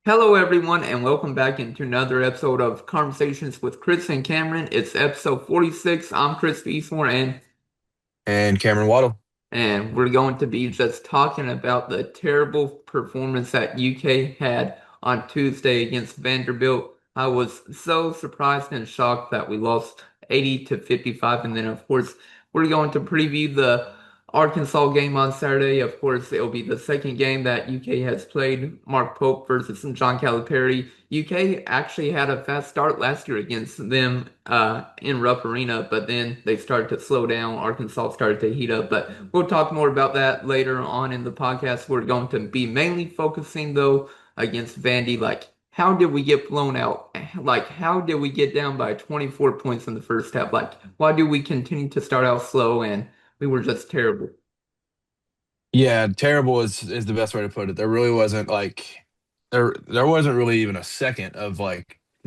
Hello, everyone, and welcome back into another episode of Conversations with Chris and Cameron. It's episode 46. I'm Chris Eastmore, And Cameron Waddle. and we're going to be just talking about the terrible performance that UK had on Tuesday against Vanderbilt. I was so surprised and shocked that we lost 80 to 55, and then, of course, we're going to preview the Arkansas game on Saturday. Of course, it'll be the second game that UK has played, Mark Pope versus John Calipari. UK actually had a fast start last year against them in Rupp Arena, but then they started to slow down. Arkansas started to heat up, but we'll talk more about that later on in the podcast. We're going to be mainly focusing though against Vandy, like how did we get blown out? Like how did we get down by 24 points in the first half? Like why do we continue to start out slow and we were just terrible? Yeah, terrible is the best way to put it. There really wasn't there wasn't really even a second of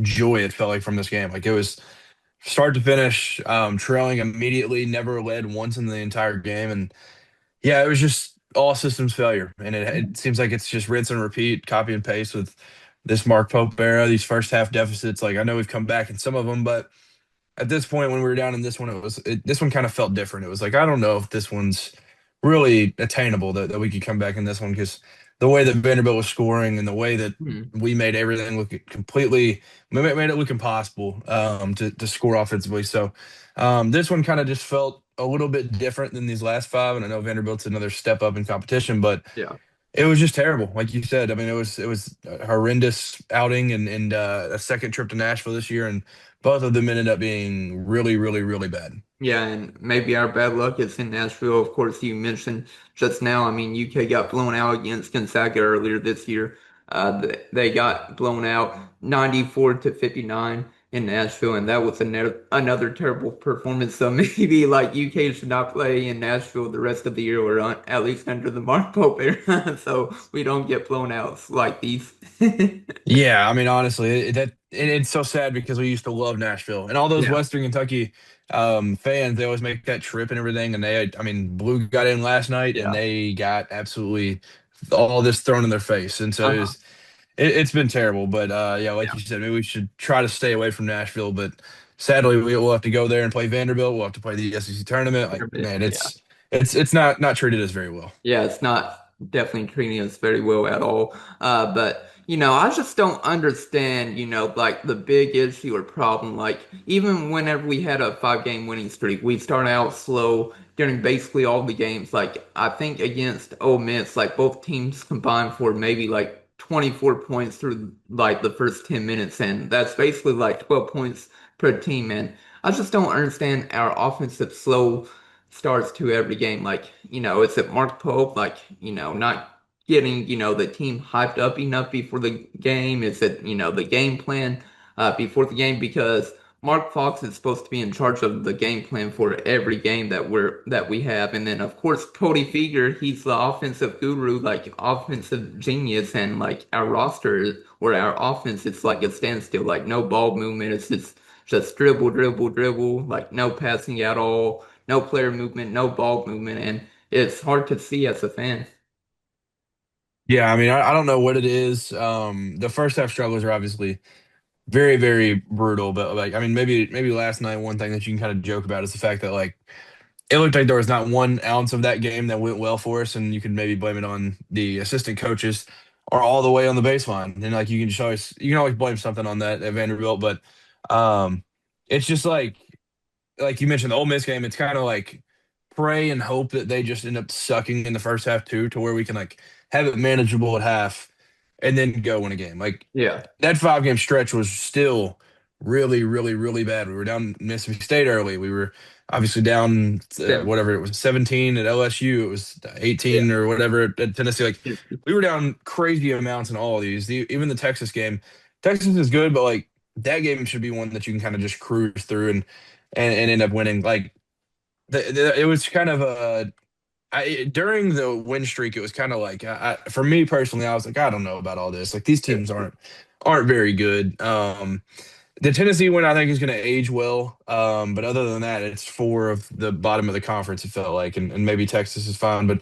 joy it felt like from this game. Like it was start to finish, trailing immediately, never led once in the entire game. And yeah, it was just all systems failure. And it seems like it's just rinse and repeat, copy and paste with this Mark Pope era, these first half deficits. Like I know we've come back in some of them, but at this point when we were down in this one, this one kind of felt different. It was like I don't know if this one's really attainable that we could come back in this one because the way that Vanderbilt was scoring and the way that Hmm. we made everything look completely made it look impossible to score offensively. So this one kind of just felt a little bit different than these last five. And I know Vanderbilt's another step up in competition, but Yeah. it was just terrible, like you said. I mean, it was a horrendous outing and a second trip to Nashville this year, and both of them ended up being really, really, really bad. Yeah, and maybe our bad luck is in Nashville. Of course, you mentioned just now. I mean, UK got blown out against Gonzaga earlier this year. They got blown out 94 to 59 in Nashville, and that was another terrible performance. So maybe like UK should not play in Nashville the rest of the year, or at least under the Mark Pope era, so we don't get blown out like these. Yeah, I mean, honestly, it's so sad because we used to love Nashville and all those Yeah. Western Kentucky fans. They always make that trip and everything, and I mean, Blue got in last night and Yeah. they got absolutely all this thrown in their face, and so Uh-huh. it's been terrible. But yeah, like you said, maybe we should try to stay away from Nashville. But sadly, we'll have to go there and play Vanderbilt. We'll have to play the SEC tournament. Like, man, Yeah. it's not treated us very well. Yeah, it's not definitely treating us very well at all. But I just don't understand, like the big issue or problem. Like even whenever we had a 5 game winning streak, we started out slow during basically all the games. Like I think against Ole Miss, like both teams combined for maybe like 24 points through like the first 10 minutes, and that's basically like 12 points per team. And I just don't understand our offensive slow starts to every game. Like, is it Mark Pope, like, not getting, the team hyped up enough before the game? Is it, the game plan before the game? Because Mark Fox is supposed to be in charge of the game plan for every game that we have. And then of course Cody Feger, he's the offensive guru, like offensive genius, and like our roster or our offense, it's like a standstill, like no ball movement. It's just dribble, dribble, dribble, like no passing at all, no player movement, no ball movement, and it's hard to see as a fan. Yeah, I mean, I don't know what it is. The first half struggles are obviously very, very brutal, but like, I mean, maybe last night one thing that you can kind of joke about is the fact that like it looked like there was not 1 ounce of that game that went well for us, and you can maybe blame it on the assistant coaches or all the way on the baseline. And like you can always blame something on that at Vanderbilt, but um, it's just like you mentioned the Ole Miss game. It's kind of like pray and hope that they just end up sucking in the first half too, to where we can like have it manageable at half and then go win a game. Like Yeah. that 5 game stretch was still really, really, really bad. We were down Mississippi State early. We were obviously down Seven. whatever it was, 17 at LSU. It was Yeah. 18 or whatever at Tennessee. Like we were down crazy amounts in all of these. Even the Texas game. Texas is good, but like that game should be one that you can kind of just cruise through and end up winning. Like it was kind of during the win streak, it was kind of like for me personally, I was like, I don't know about all this. Like these teams aren't very good. The Tennessee win, I think, is going to age well. But other than that, it's four of the bottom of the conference. It felt like, and maybe Texas is fine. But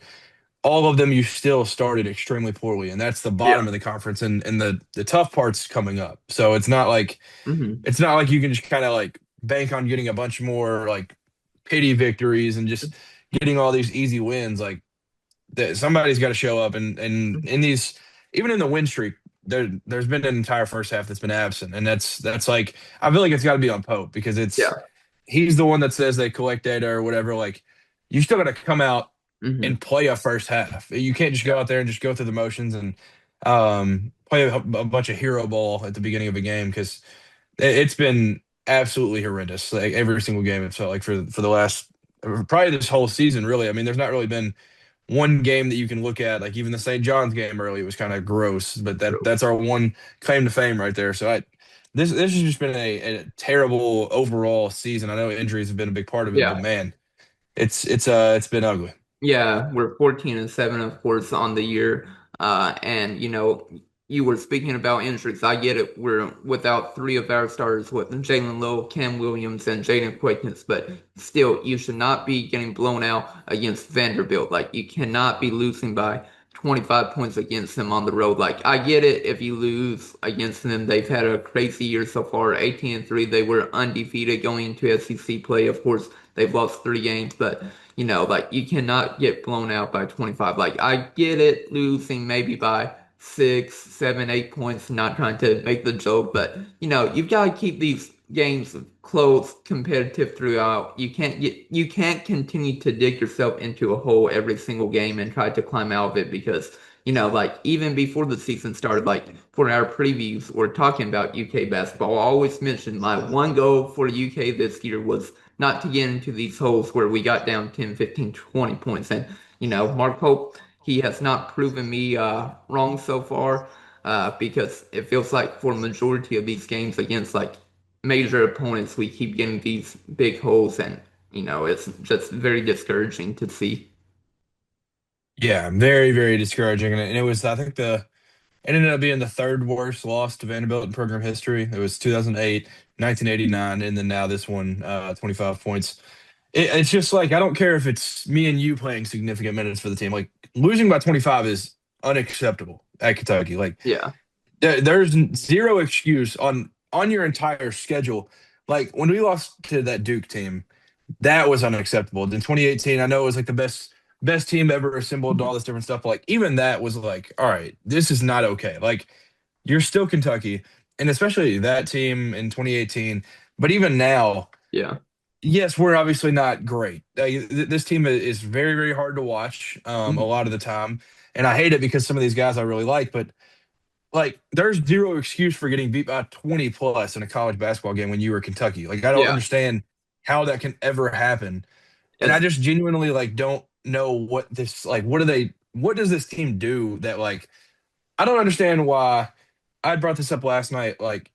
all of them you still started extremely poorly, and that's the Yeah. bottom of the conference, and the tough part's coming up. So Hmm. it's not like you can just kind of like bank on getting a bunch more like pity victories and just getting all these easy wins. Like that somebody's got to show up, and in these, even in the win streak, there's been an entire first half that's been absent, and that's like I feel like it's got to be on Pope because it's Yeah. he's the one that says they collect data or whatever. Like you still got to come out Hmm. and play a first half. You can't just go Yeah. out there and just go through the motions and play a bunch of hero ball at the beginning of a game because it's been absolutely horrendous. Like every single game, it felt like for the last probably this whole season. Really, I mean, there's not really been one game that you can look at. Like even the St. John's game early was kind of gross, but True. that's our one claim to fame right there. So this has just been a terrible overall season. I know injuries have been a big part of it, but Yeah. man, it's been ugly. Yeah, we're 14-7, of course, on the year. And you were speaking about injuries. I get it. We're without three of our starters with Jaland Lowe, Kam Williams, and Jayden Quaintance, but still, you should not be getting blown out against Vanderbilt. Like you cannot be losing by 25 points against them on the road. Like I get it if you lose against them. They've had a crazy year so far, 18-3. They were undefeated going into SEC play. Of course, they've lost three games, but like you cannot get blown out by 25. Like I get it, losing maybe by 6, 7, 8 points, not trying to make the joke, but you've got to keep these games close, competitive throughout. You can't continue to dig yourself into a hole every single game and try to climb out of it because like even before the season started, like for our previews, we're talking about UK basketball. I always mention my one goal for UK this year was not to get into these holes where we got down 10, 15, 20 points. And, Mark Hope, he has not proven me wrong so far because it feels like for a majority of these games against like major opponents, we keep getting these big holes and, it's just very discouraging to see. Yeah, very, very discouraging. And it was, I think it ended up being the third worst loss to Vanderbilt in program history. It was 2008, 1989, and then now this one, 25 points. It's just like, I don't care if it's me and you playing significant minutes for the team. Like losing by 25 is unacceptable at Kentucky. Like Yeah. there's zero excuse on your entire schedule. Like when we lost to that Duke team, that was unacceptable. In 2018, I know it was like the best team ever assembled and all this different stuff. But like even that was like, all right, this is not okay. Like you're still Kentucky, and especially that team in 2018. But even now, Yeah. yes, we're obviously not great. This team is very, very hard to watch a Mhm. lot of the time, and I hate it because some of these guys I really like, but like there's zero excuse for getting beat by 20 plus in a college basketball game when you were Kentucky. Like I don't Yeah. understand how that can ever happen. And I It's, just genuinely like don't know what this like what does this team do that like I don't understand why I brought this up last night. Like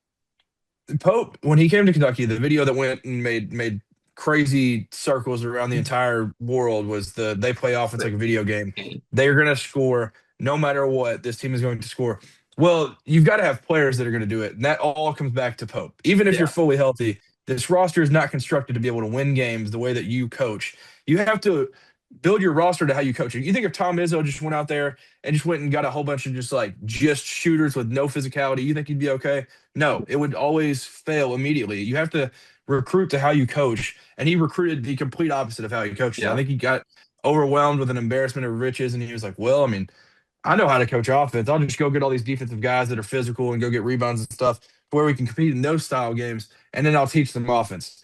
Pope, when he came to Kentucky, the video that went and made crazy circles around the entire world was they play offense like a video game. They're gonna score no matter what. This team is going to score. Well, you've got to have players that are going to do it, and that all comes back to Pope. Even if you're yeah. fully healthy, this roster is not constructed to be able to win games the way that you coach. You have to build your roster to how you coach it. You think if Tom Izzo just went out there and just went and got a whole bunch of just shooters with no physicality, you think he'd be okay? No, it would always fail immediately. You have to recruit to how you coach, and he recruited the complete opposite of how he coaches. I Yeah. think he got overwhelmed with an embarrassment of riches, and he was like, "Well, I mean, I know how to coach offense. I'll just go get all these defensive guys that are physical and go get rebounds and stuff where we can compete in those style games, and then I'll teach them offense."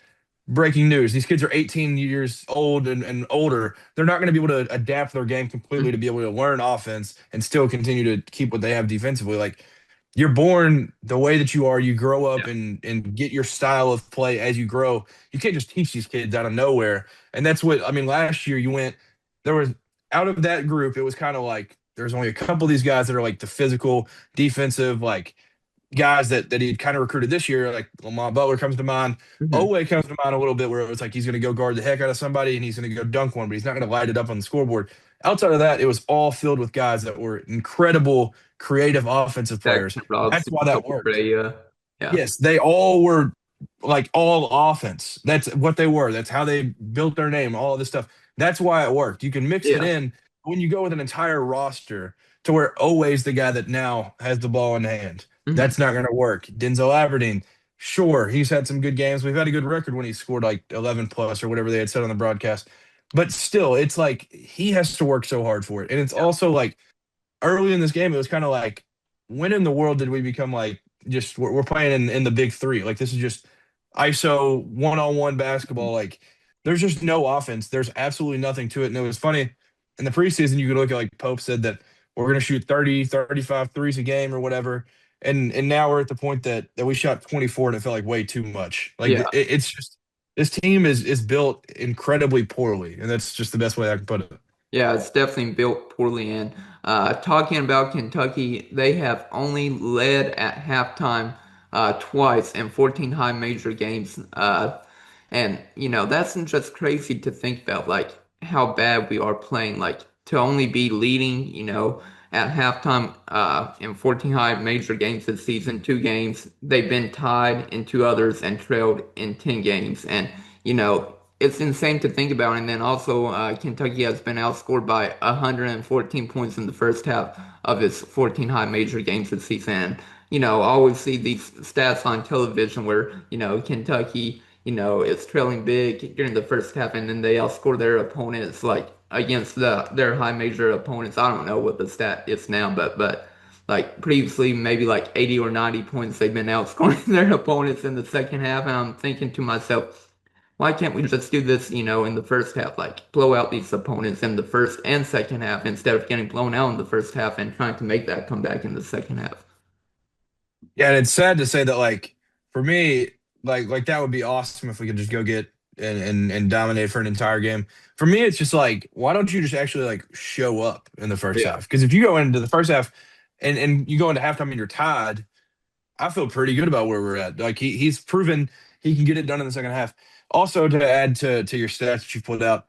Breaking news: these kids are 18 years old and older. They're not going to be able to adapt their game completely to Mhm. be able to learn offense and still continue to keep what they have defensively. Like you're born the way that you are. You grow up Yeah. and get your style of play as you grow. You can't just teach these kids out of nowhere. And that's what I mean. Last year, there was out of that group, it was kind of like there's only a couple of these guys that are like the physical, defensive, like guys that he'd kind of recruited this year. Like Lamont Butler comes to mind. Mhm. Owe comes to mind a little bit where it was like he's going to go guard the heck out of somebody and he's going to go dunk one, but he's not going to light it up on the scoreboard. Outside of that, it was all filled with guys that were incredible, creative offensive players. Jackson That's Robinson, why that Kobe worked. Bray, yeah. Yes, they all were like all offense. That's what they were. That's how they built their name, all of this stuff. That's why it worked. You can mix it Yeah. in when you go with an entire roster to where always the guy that now has the ball in hand, Mhm. that's not going to work. Denzel Aberdeen, sure, he's had some good games. We've had a good record when he scored like 11 plus or whatever they had said on the broadcast. But still, it's like he has to work so hard for it. And it's also like early in this game, it was kind of like, when in the world did we become like just we're playing in the big three? Like this is just ISO one-on-one basketball. Like there's just no offense. There's absolutely nothing to it. And it was funny in the preseason, you could look at like Pope said that we're going to shoot 30, 35 threes a game or whatever. And now we're at the point that we shot 24 and it felt like way too much. Like Yeah. it's just this team is built incredibly poorly, and that's just the best way I can put it. Yeah, it's definitely built poorly. And talking about Kentucky, they have only led at halftime twice in 14 high major games. And, that's just crazy to think about, like how bad we are playing. Like to only be leading, at halftime in 14 high major games this season, two games. They've been tied in two others and trailed in 10 games. And, it's insane to think about. And then also, Kentucky has been outscored by 114 points in the first half of its 14 high major games this season. And, I always see these stats on television where, Kentucky, is trailing big during the first half and then they outscore their opponents like against their high major opponents. I don't know what the stat is now, but like previously maybe like 80 or 90 points they've been outscoring their opponents in the second half. And I'm thinking to myself, why can't we just do this, in the first half? Like blow out these opponents in the first and second half instead of getting blown out in the first half and trying to make that comeback in the second half. Yeah, and it's sad to say that like for me, like that would be awesome if we could just go get and dominate for an entire game. For me, it's just like, why don't you just actually like show up in the first Yeah. half? Because if you go into the first half and you go into halftime and you're tied, I feel pretty good about where we're at. Like he's proven he can get it done in the second half. Also, to add to your stats that you pulled out,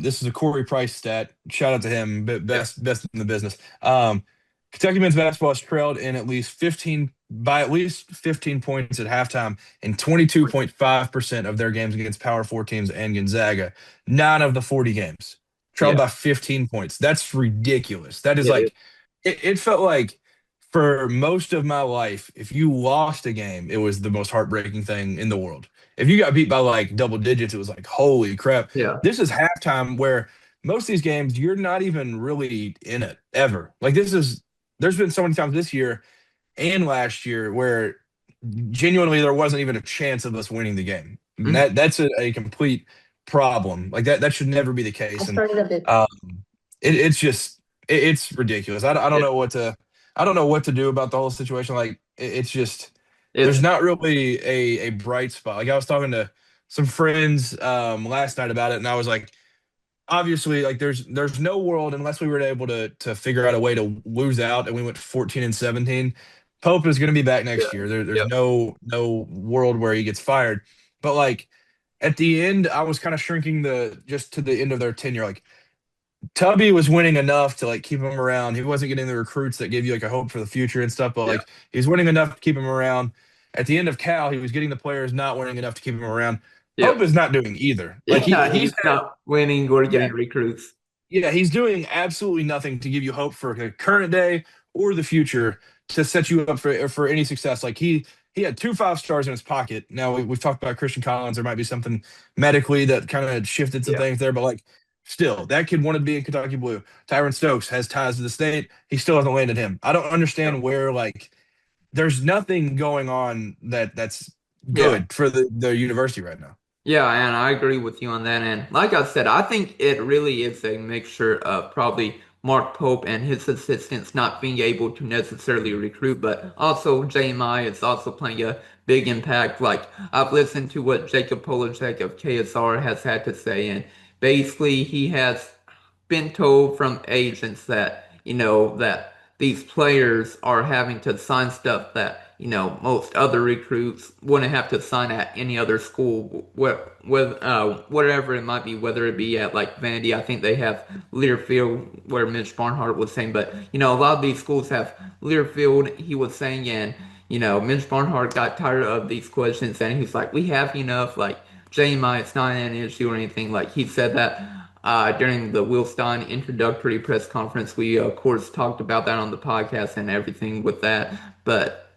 this is a Corey Price stat. Shout out to him, Yeah. best in the business. Kentucky men's basketball has trailed in at least 15 by at least 15 points at halftime in 22.5% of their games against Power Four teams and Gonzaga. 9 of the 40 games trailed Yeah. by 15 points. That's ridiculous. That is It is. like it felt like for most of my life, if you lost a game, it was the most heartbreaking thing in the world. If you got beat by like double digits, it was like, holy crap. Yeah. This is halftime where most of these games, you're not even really in it ever. Like, there's been so many times this year and last year where genuinely there wasn't even a chance of us winning the game. And Mhm. that's a complete problem. Like, that should never be the case. And um, it's just, it's ridiculous. I don't It, know I don't know what to do about the whole situation. Like it's just there's it's not really a bright spot. Like I was talking to some friends last night about it, and I was like, obviously, like there's no world unless we were able to figure out a way to lose out, and we went 14 and 17. Pope is going to be back yeah. next year. There's Yeah. no world where he gets fired. But like at the end, I was kind of shrinking the just to the end of their tenure. Like Tubby was winning enough to like keep him around. He wasn't getting the recruits that gave you like a hope for the future and stuff, but Yeah. like he was winning enough to keep him around. At the end of Cal, he was getting the players not winning enough to keep him around. Yeah. Pope is not doing either. Like Yeah. he's He's not winning or yeah, getting recruits. yeah, he's doing absolutely nothing to give you hope for the current day or the future to set you up for any success. Like he had 2 5 stars in his pocket. Now we've talked about Christian Collins. There might be something medically that kind of shifted some Yeah. things there, but like still, that kid wanted to be in Kentucky Blue. Tyron Stokes has ties to the state. He still hasn't landed him. I don't Yeah. understand where like there's nothing going on that's Yeah. good for the university right now. Yeah, and I agree with you on that. And like I said, I think it really is a mixture of probably Mark Pope and his assistants not being able to necessarily recruit, but also JMI is also playing a big impact. Like I've listened to what Jacob Polacek of KSR has had to say, and basically he has been told from agents that, that these players are having to sign stuff that, most other recruits wouldn't have to sign at any other school, whatever it might be, whether it be at like Vandy. I think they have Learfield, where Mitch Barnhart was saying, but, a lot of these schools have Learfield, he was saying, and, Mitch Barnhart got tired of these questions and he's like, we have enough, like, JMI, it's not an issue or anything. Like he said that. during the Will Stein introductory press conference. We, of course, talked about that on the podcast and everything with that. But,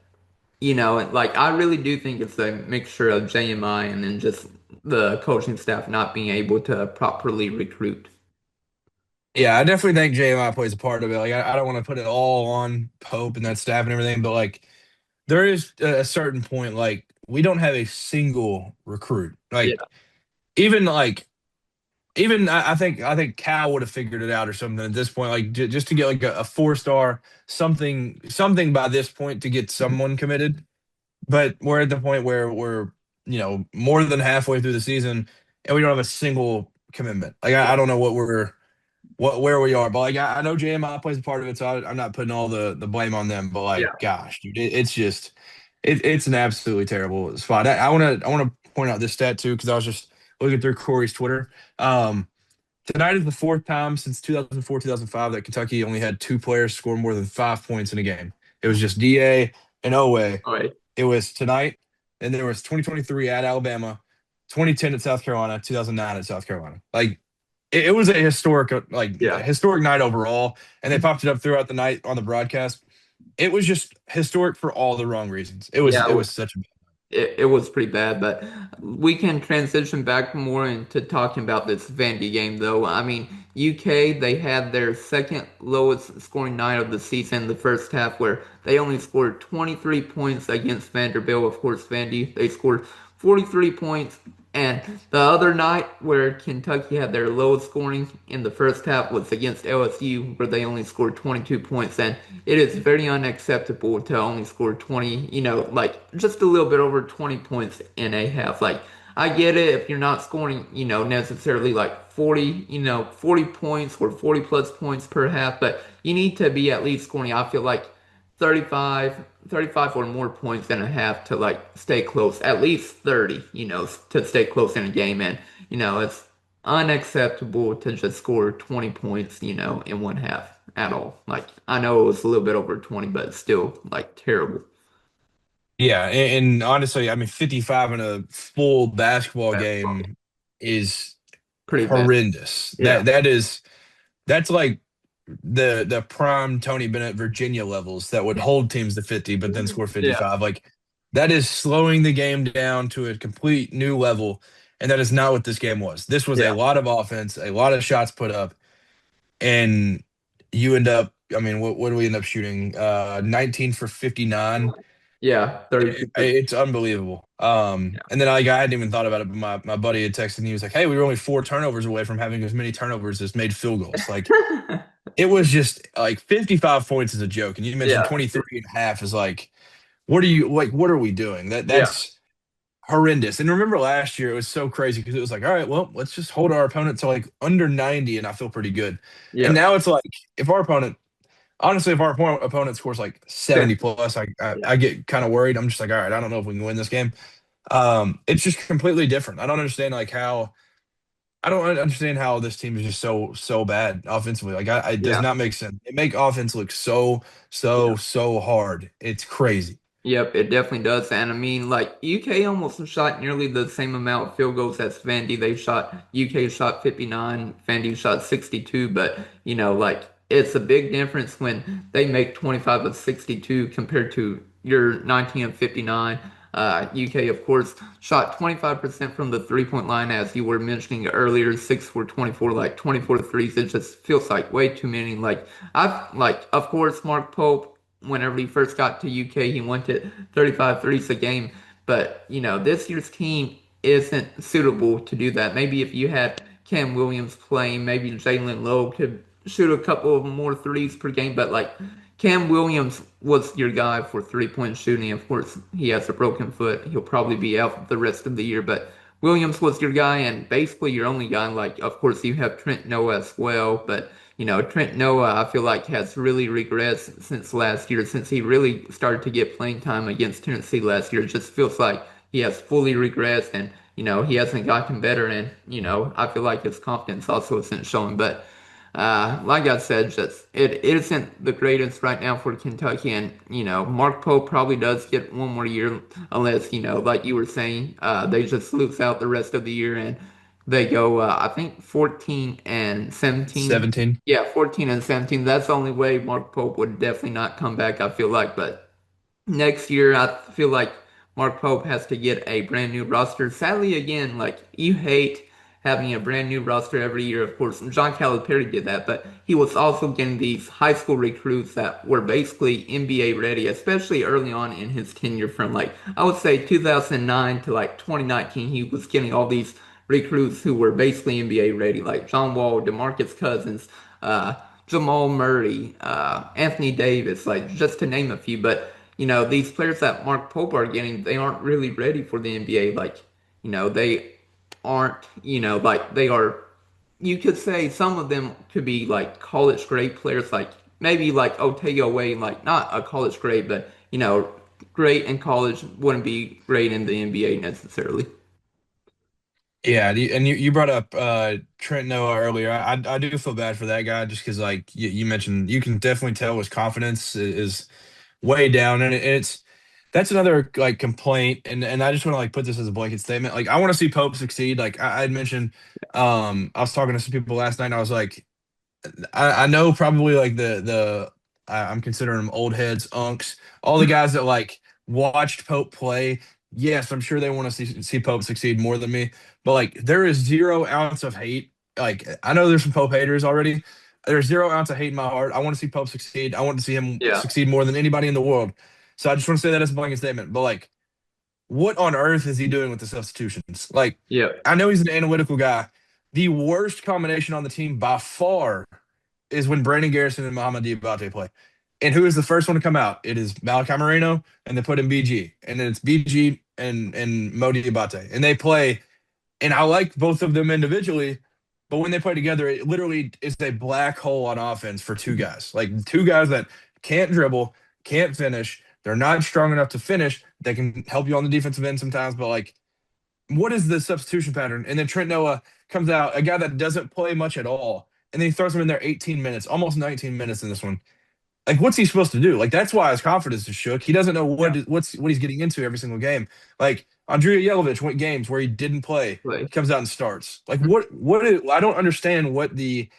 like, I really do think it's a mixture of JMI and then just the coaching staff not being able to properly recruit. Yeah, I definitely think JMI plays a part of it. Like, I don't want to put it all on Pope and that staff and everything, but like, there is a certain point, like, we don't have a single recruit. Yeah. Even like, even I think Cal would have figured it out or something at this point. Like, just to get like a 4 star something by this point to get someone committed. But we're at the point where we're more than halfway through the season and we don't have a single commitment. Like, I don't know where we are. But like, I know JMI plays a part of it, so I'm not putting all the blame on them. But Yeah. like, gosh, dude, it's just it's an absolutely terrible spot. I want to point out this stat too because I was just looking through Corey's Twitter. Um, Tonight is the fourth time since 2004 2005 that Kentucky only had two players score more than 5 points in a game. It was just Da and Owe. All right. It was tonight, and there was 2023 at Alabama, 2010 at South Carolina, 2009 at South Carolina. Like, it was a Yeah. historic night overall, and they popped it up throughout the night on the broadcast. It was just historic for all the wrong reasons. It was Yeah. it was such a It was pretty bad, but we can transition back more into talking about this Vandy game, though. I mean, UK, they had their second lowest scoring night of the season, the first half, where they only scored 23 points against Vanderbilt. Of course, Vandy, they scored 43 points. And the other night, where Kentucky had their lowest scoring in the first half, was against LSU, where they only scored 22 points. And it is very unacceptable to only score 20, like just a little bit over 20 points in a half. Like, I get it if you're not scoring, necessarily like 40, 40 points or 40 plus points per half, but you need to be at least scoring, I feel like 35 or more points in a half to like stay close, at least 30, to stay close in a game. And, it's unacceptable to just score 20 points, in one half at all. Like, I know it was a little bit over 20, but it's still like terrible. Yeah, and honestly, I mean, 55 in a full basketball Basketball game. game is Pretty bad. horrendous. Yeah. That's like the prime Tony Bennett Virginia levels that would hold teams to 50 but then score Yeah. 55. Like, that is slowing the game down to a complete new level, and that is not what this game was. This was a Yeah. lot of offense, a lot of shots put up, and you end up, I mean, what do we end up shooting? 19 for 59. Yeah. 32%. It's unbelievable. And then like, I hadn't even thought about it, but my buddy had texted me. He was like, "Hey, we were only 4 turnovers away from having as many turnovers as made field goals." Like, Yeah. it was just like 55 points is a joke. And you mentioned Yeah. 23 and a half is like, what are you like? What are we doing? Yeah. That's horrendous. And remember last year, it was so crazy because it was like, all right, well, let's just hold our opponent to like under 90, and I feel pretty good. And Yeah. now it's like, if our opponent honestly, if our opponent scores like 70 plus, Yeah. I get kind of worried. I'm just like, all right, I don't know if we can win this game. It's just completely different. I don't understand like how I don't understand how this team is just so bad offensively. Like, it does Yeah. not make sense. They make offense look so hard. It's crazy. Yep, it definitely does. And I mean, like UK almost shot nearly the same amount of field goals as Vandy. UK shot 59, Vandy shot 62, but like it's a big difference when they make 25 of 62 compared to your 19 of 59. UK, of course, shot 25% from the three-point line, as you were mentioning earlier, 6 for 24, like 24 threes. It just feels like way too many. Of course, Mark Pope whenever he first got to UK, he wanted 35 threes a game. But, this year's team isn't suitable to do that. Maybe if you had Kam Williams playing, maybe Jaland Lowe could shoot a couple of more threes per game. But, like, Kam Williams was your guy for three-point shooting. Of course, he has a broken foot. He'll probably be out the rest of the year. But Williams was your guy and basically your only guy. Like, of course, you have Trent Noah as well. But Trent Noah, I feel like has really regressed since last year, since he really started to get playing time against Tennessee last year. It just feels like he has fully regressed and, he hasn't gotten better. And, I feel like his confidence also isn't showing. But, like I said, just it isn't the greatest right now for Kentucky. And, Mark Pope probably does get one more year unless, like you were saying, they just lose out the rest of the year. And They go, I think 14 and 17. 17. Yeah, 14 and 17. That's the only way Mark Pope would definitely not come back, I feel like. But next year, I feel like Mark Pope has to get a brand new roster. Sadly, again, like you hate having a brand new roster every year. Of course, John Calipari did that, but he was also getting these high school recruits that were basically NBA ready, especially early on in his tenure from like I would say 2009 to like 2019. He was getting all these recruits who were basically NBA ready, like John Wall, DeMarcus Cousins, uh, Jamal Murray, Anthony Davis, like just to name a few. But these players that Mark Pope are getting, they aren't really ready for the NBA. Like, they aren't, like they are, you could say some of them could be like college grade players, like maybe like Otego Way, like not a college grade, but, great in college wouldn't be great in the NBA necessarily. Yeah, and you brought up Trent Noah earlier. I do feel bad for that guy just because like you mentioned, you can definitely tell his confidence is way down, and it's that's another like complaint, and I just want to like put this as a blanket statement. Like I want to see Pope succeed. Like I had mentioned, I was talking to some people last night, and I was like, I know probably like I'm considering them old heads, unks, all the guys that like watched Pope play. Yes, I'm sure they want to see Pope succeed more than me, but like there is 0 ounce of hate. Like I know there's some Pope haters already. There's 0 ounce of hate in my heart. I want to see Pope succeed. I want to see him Yeah. succeed more than anybody in the world. So I just want to say that as a blanket statement. But like, what on earth is he doing with the substitutions? Like, Yeah. I know he's an analytical guy. The worst combination on the team by far is when Brandon Garrison and Muhammad Diabate play. And who is the first one to come out? It is Malachi Moreno, and they put in BG. And then it's BG and Mo Diabate. And they play, and I like both of them individually, but when they play together, it literally is a black hole on offense for two guys. Like two guys that can't dribble, can't finish. They're not strong enough to finish. They can help you on the defensive end sometimes, but like, what is the substitution pattern? And then Trent Noah comes out, a guy that doesn't play much at all, and then he throws him in there 18 minutes, almost 19 minutes in this one. Like, what's he supposed to do? Like, that's why his confidence is shook. He doesn't know Yeah. what he's getting into every single game. Like Andrea Yelovich went games where he didn't play. Play. He comes out and starts. Like, I don't understand what the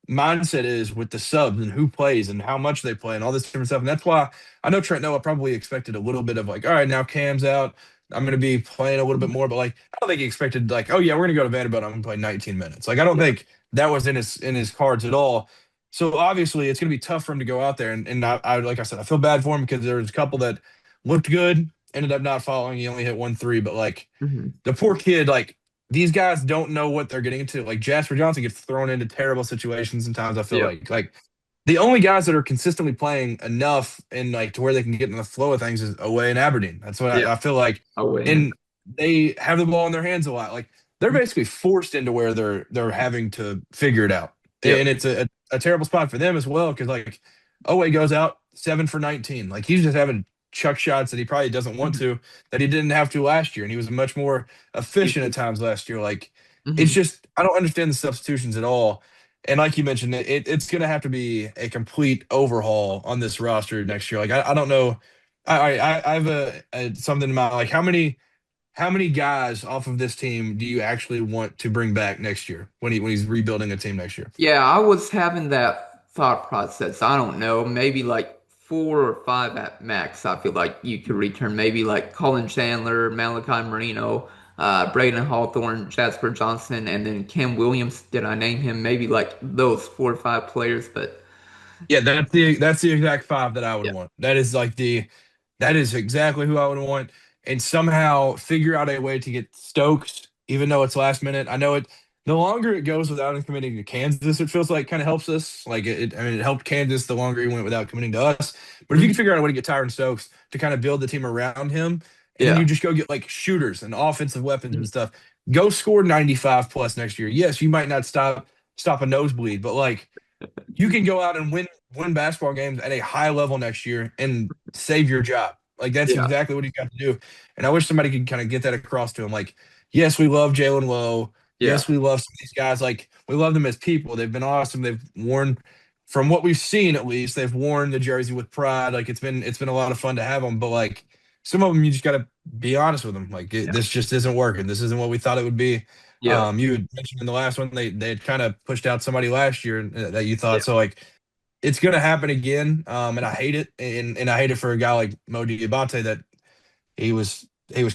mindset is with the subs and who plays and how much they play and all this different stuff. And that's why I know Trent Noah probably expected a little bit of like, all right, now Cam's out. I'm going to be playing a little bit more, but like, I don't think he expected like, oh yeah, we're going to go to Vanderbilt. I'm going to play 19 minutes. Like, I don't Yeah. think that was in his cards at all. So obviously, it's going to be tough for him to go out there. And I like I said, I feel bad for him because there was a couple that looked good, ended up not following. He only hit 1 3, but like Hmm. the poor kid, like these guys don't know what they're getting into. Like Jasper Johnson gets thrown into terrible situations sometimes. I feel Yeah. like the only guys that are consistently playing enough and like to where they can get in the flow of things is away in Aberdeen. That's what Yeah. I feel like. Oh, wait. And they have the ball in their hands a lot. Like they're basically forced into where they're having to figure it out. Yeah. And it's a terrible spot for them as well because like Owe goes out 7 for 19. Like he's just having chuck shots that he probably doesn't want Mhm. to that he didn't have to last year, and he was much more efficient at times last year. Like it's Mhm. just I don't understand the substitutions at all. And like you mentioned, it's going to have to be a complete overhaul on this roster next year. Like I don't know. I have something in mind. Like how many guys off of this team do you actually want to bring back next year when he's rebuilding a team next year? Yeah, I was having that thought process. I don't know, maybe like 4 or 5 at max. I feel like you could return maybe like Colin Chandler, Malachi Marino, Braden Hawthorne, Jasper Johnson, and then Kam Williams. Did I name him? Maybe like those 4 or 5 players, but Yeah, that's the exact five that I would yeah, want. That is exactly who I would want, and somehow figure out a way to get Stokes, even though it's last minute. I know it. The longer it goes without him committing to Kansas, it feels like kind of helps us. Like I mean, it helped Kansas the longer he went without committing to us. But if you can Mhm. figure out a way to get Tyron Stokes to kind of build the team around him, and then you Yeah. just go get like shooters and offensive weapons Mhm. and stuff, go score 95 plus next year. Yes, you might not stop a nosebleed, but like you can go out and win basketball games at a high level next year and save your job. Like that's Yeah. exactly what he's got to do. And I wish somebody could kind of get that across to him. Like, yes, we love Jayland Lowe. Yeah. Yes, we love some of these guys. Like, we love them as people. They've been awesome. They've worn, from what we've seen at least, they've worn the jersey with pride. Like it's been a lot of fun to have them. But like some of them, you just got to be honest with them. Like Yeah. this just isn't working. This isn't what we thought it would be. Yeah. You had mentioned in the last one they had kind of pushed out somebody last year that you Yeah. thought so like it's going to happen again. And I hate it, and I hate it for a guy like Mo Diabate that he was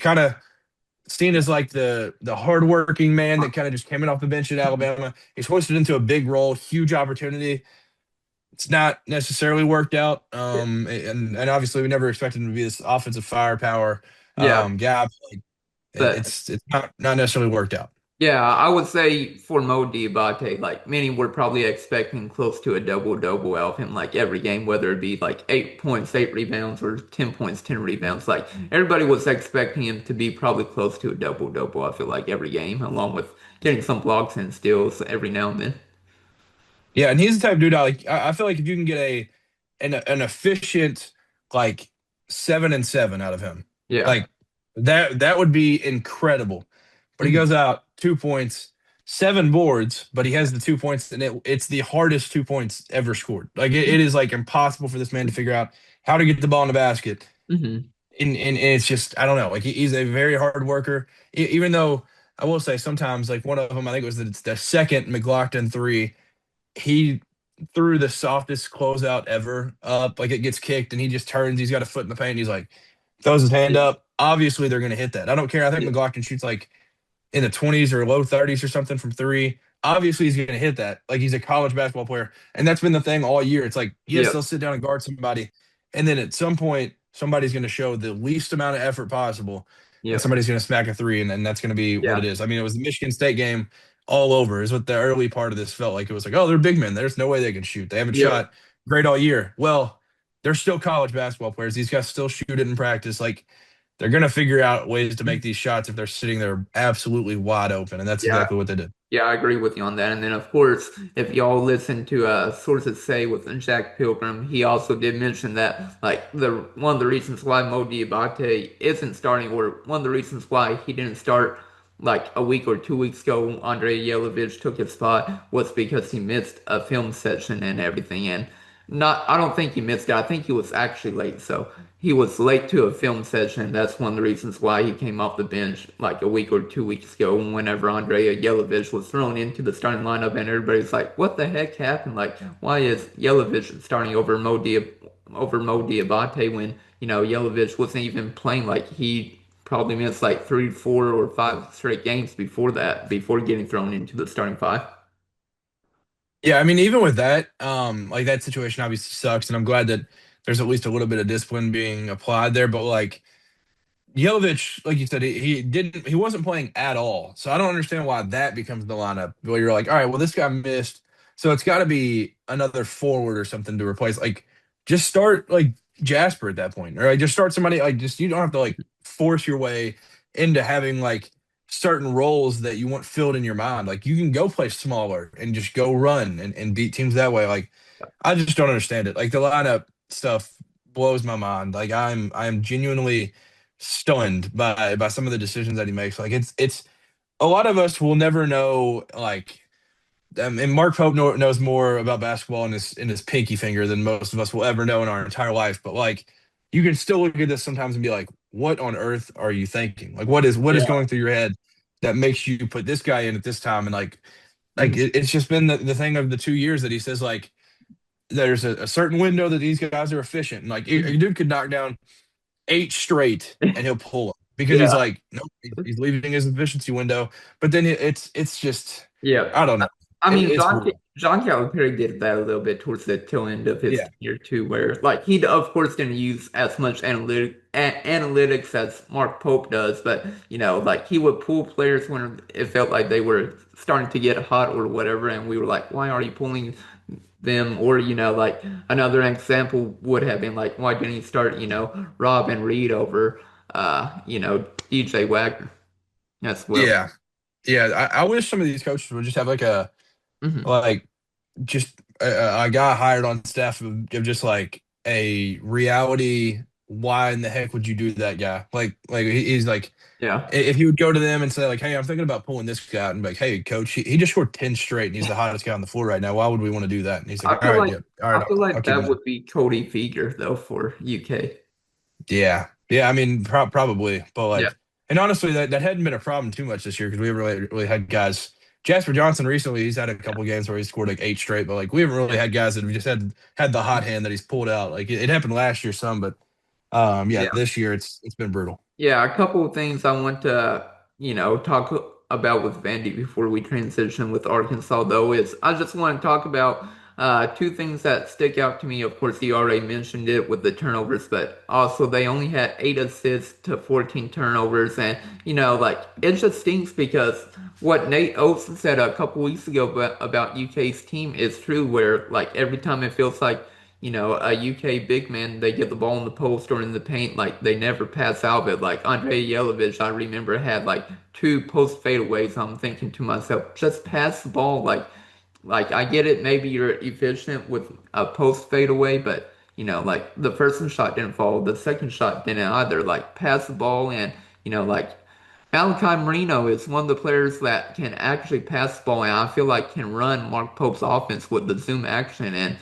kind of seen as like the hardworking man that kind of just came in off the bench at Alabama. He's hoisted into a big role, huge opportunity. It's not necessarily worked out. And obviously we never expected him to be this offensive firepower Yeah. guy. But It's not necessarily worked out. yeah, I would say for Mo Diabate, like many were probably expecting close to a double-double out of him, like every game, whether it be like 8 points, 8 rebounds, or 10 points, 10 rebounds. Like everybody was expecting him to be probably close to a double-double, I feel like every game, along with getting some blocks and steals every now and then. Yeah, and he's the type of dude I feel like if you can get an efficient like 7 and 7 out of him, Yeah. like that would be incredible. But he Mhm. goes out 2 points, 7 boards, but he has the 2 points, and it's the hardest 2 points ever scored. Like it is like impossible for this man to figure out how to get the ball in the basket. Mhm. And it's just I don't know. Like he's a very hard worker. Even though I will say sometimes like one of them I think it was the second McLaughlin three he threw the softest closeout ever up. Like it gets kicked and he just turns. He's got a foot in the paint. He's like, throws his hand Yeah. up. Obviously, they're going to hit that. I don't care. I think Yeah. McLaughlin shoots like in the 20s or low 30s or something from three. Obviously, he's going to hit that. Like he's a college basketball player. And that's been the thing all year. It's like, yes, Yeah. they'll sit down and guard somebody. And then at some point, somebody's going to show the least amount of effort possible. And Yeah. somebody's going to smack a three. And then that's going to be what Yeah. it is. I mean, it was the Michigan State game all over, is what the early part of this felt like. It was like, oh, they're big men. There's no way they can shoot. They haven't Yeah. shot great all year. Well, they're still college basketball players. These guys still shoot it in practice. Like, they're going to figure out ways to make these shots if they're sitting there absolutely wide open. And that's Yeah. exactly what they did. Yeah, I agree with you on that. And then, of course, if y'all listen to sources say with Jack Pilgrim, he also did mention that like the one of the reasons why Mo Diabate isn't starting, or one of the reasons why he didn't start like a week or 2 weeks ago, Andre Yelovich took his spot was because he missed a film session and everything. And not, I don't think he missed it. I think he was actually late. So he was late to a film session. That's one of the reasons why he came off the bench like a week or 2 weeks ago whenever Andrea Yelovich was thrown into the starting lineup and everybody's like, what the heck happened? Like, why is Yelovich starting over Mo Diabate when, Yelovich wasn't even playing like he probably missed like 3, 4, or 5 straight games before that, before getting thrown into the starting five. Yeah, I mean, even with that, like that situation obviously sucks. And I'm glad that there's at least a little bit of discipline being applied there. But like, Yelovich, like you said, he wasn't playing at all. So I don't understand why that becomes the lineup where you're like, all right, well, this guy missed. So it's got to be another forward or something to replace. Like, just start like Jasper at that point, or like just start somebody like just you don't have to like force your way into having like certain roles that you want filled in your mind. Like you can go play smaller and just go run and beat teams that way. Like I just don't understand it. Like the lineup stuff blows my mind. Like I'm genuinely stunned by some of the decisions that he makes. Like it's a lot of us will never know like and Mark Pope knows more about basketball in his pinky finger than most of us will ever know in our entire life. But like you can still look at this sometimes and be like, what on earth are you thinking? Like what is Yeah. going through your head that makes you put this guy in at this time? And like Mhm. it's just been the thing of the 2 years that he says like there's a certain window that these guys are efficient. And like a Mhm. dude could knock down 8 straight and he'll pull them because he's Yeah. like, nope, he's leaving his efficiency window. But then it's just, Yeah. I don't know. I mean, It's brutal. John Calipari did that a little bit towards the tail end of his Yeah. tenure too, where like he of course didn't use as much analytics as Mark Pope does, but like he would pull players when it felt like they were starting to get hot or whatever, and we were like, why are you pulling them? Or like another example would have been like, why didn't he start Rob and Reed over DJ Wagner as well? Yeah. Yeah. I wish some of these coaches would just have Hmm. like just a guy hired on staff of just like a reality. Why in the heck would you do that guy? Like he's like, Yeah. if he would go to them and say like, "Hey, I'm thinking about pulling this guy," out and be like, "Hey, coach, he just scored 10 straight and he's the hottest guy on the floor right now. Why would we want to do that?" And he's like, I "All feel right, like yeah, all right, I feel I'll like keep him that in." would be Cody Feger though for UK. Yeah, yeah. I mean, probably, but Yeah. like, And honestly, that hadn't been a problem too much this year because we haven't really had guys. Jasper Johnson recently, he's had a couple games where he scored like 8 straight, but like we haven't really Yeah. had guys that have just had the hot hand that he's pulled out. Like it happened last year some, but yeah, Yeah. this year it's been brutal. Yeah, a couple of things I want to, talk about with Vandy before we transition with Arkansas, though, is I just want to talk about two things that stick out to me. Of course, you already mentioned it with the turnovers, but also they only had 8 assists to 14 turnovers. And, like, it just stinks because what Nate Oates said a couple weeks ago about UK's team is true, where, like, every time it feels like a UK big man, they get the ball in the post or in the paint, like they never pass out of it. Like Andre Yelovich, I remember had like two post fadeaways. I'm thinking to myself, just pass the ball. Like I get it, maybe you're efficient with a post fadeaway, but like the first shot didn't fall, the second shot didn't either. Like pass the ball and like Malachi Marino is one of the players that can actually pass the ball and I feel like can run Mark Pope's offense with the zoom action. And,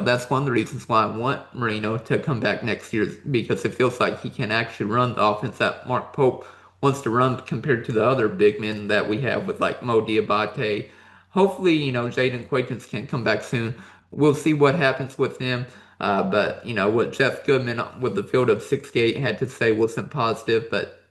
that's one of the reasons why I want Marino to come back next year is because it feels like he can actually run the offense that Mark Pope wants to run compared to the other big men that we have with like Mo Diabate. Hopefully, Jayden Quaintance can come back soon. We'll see what happens with him. But, what Jeff Goodman with the field of 68 had to say wasn't positive, but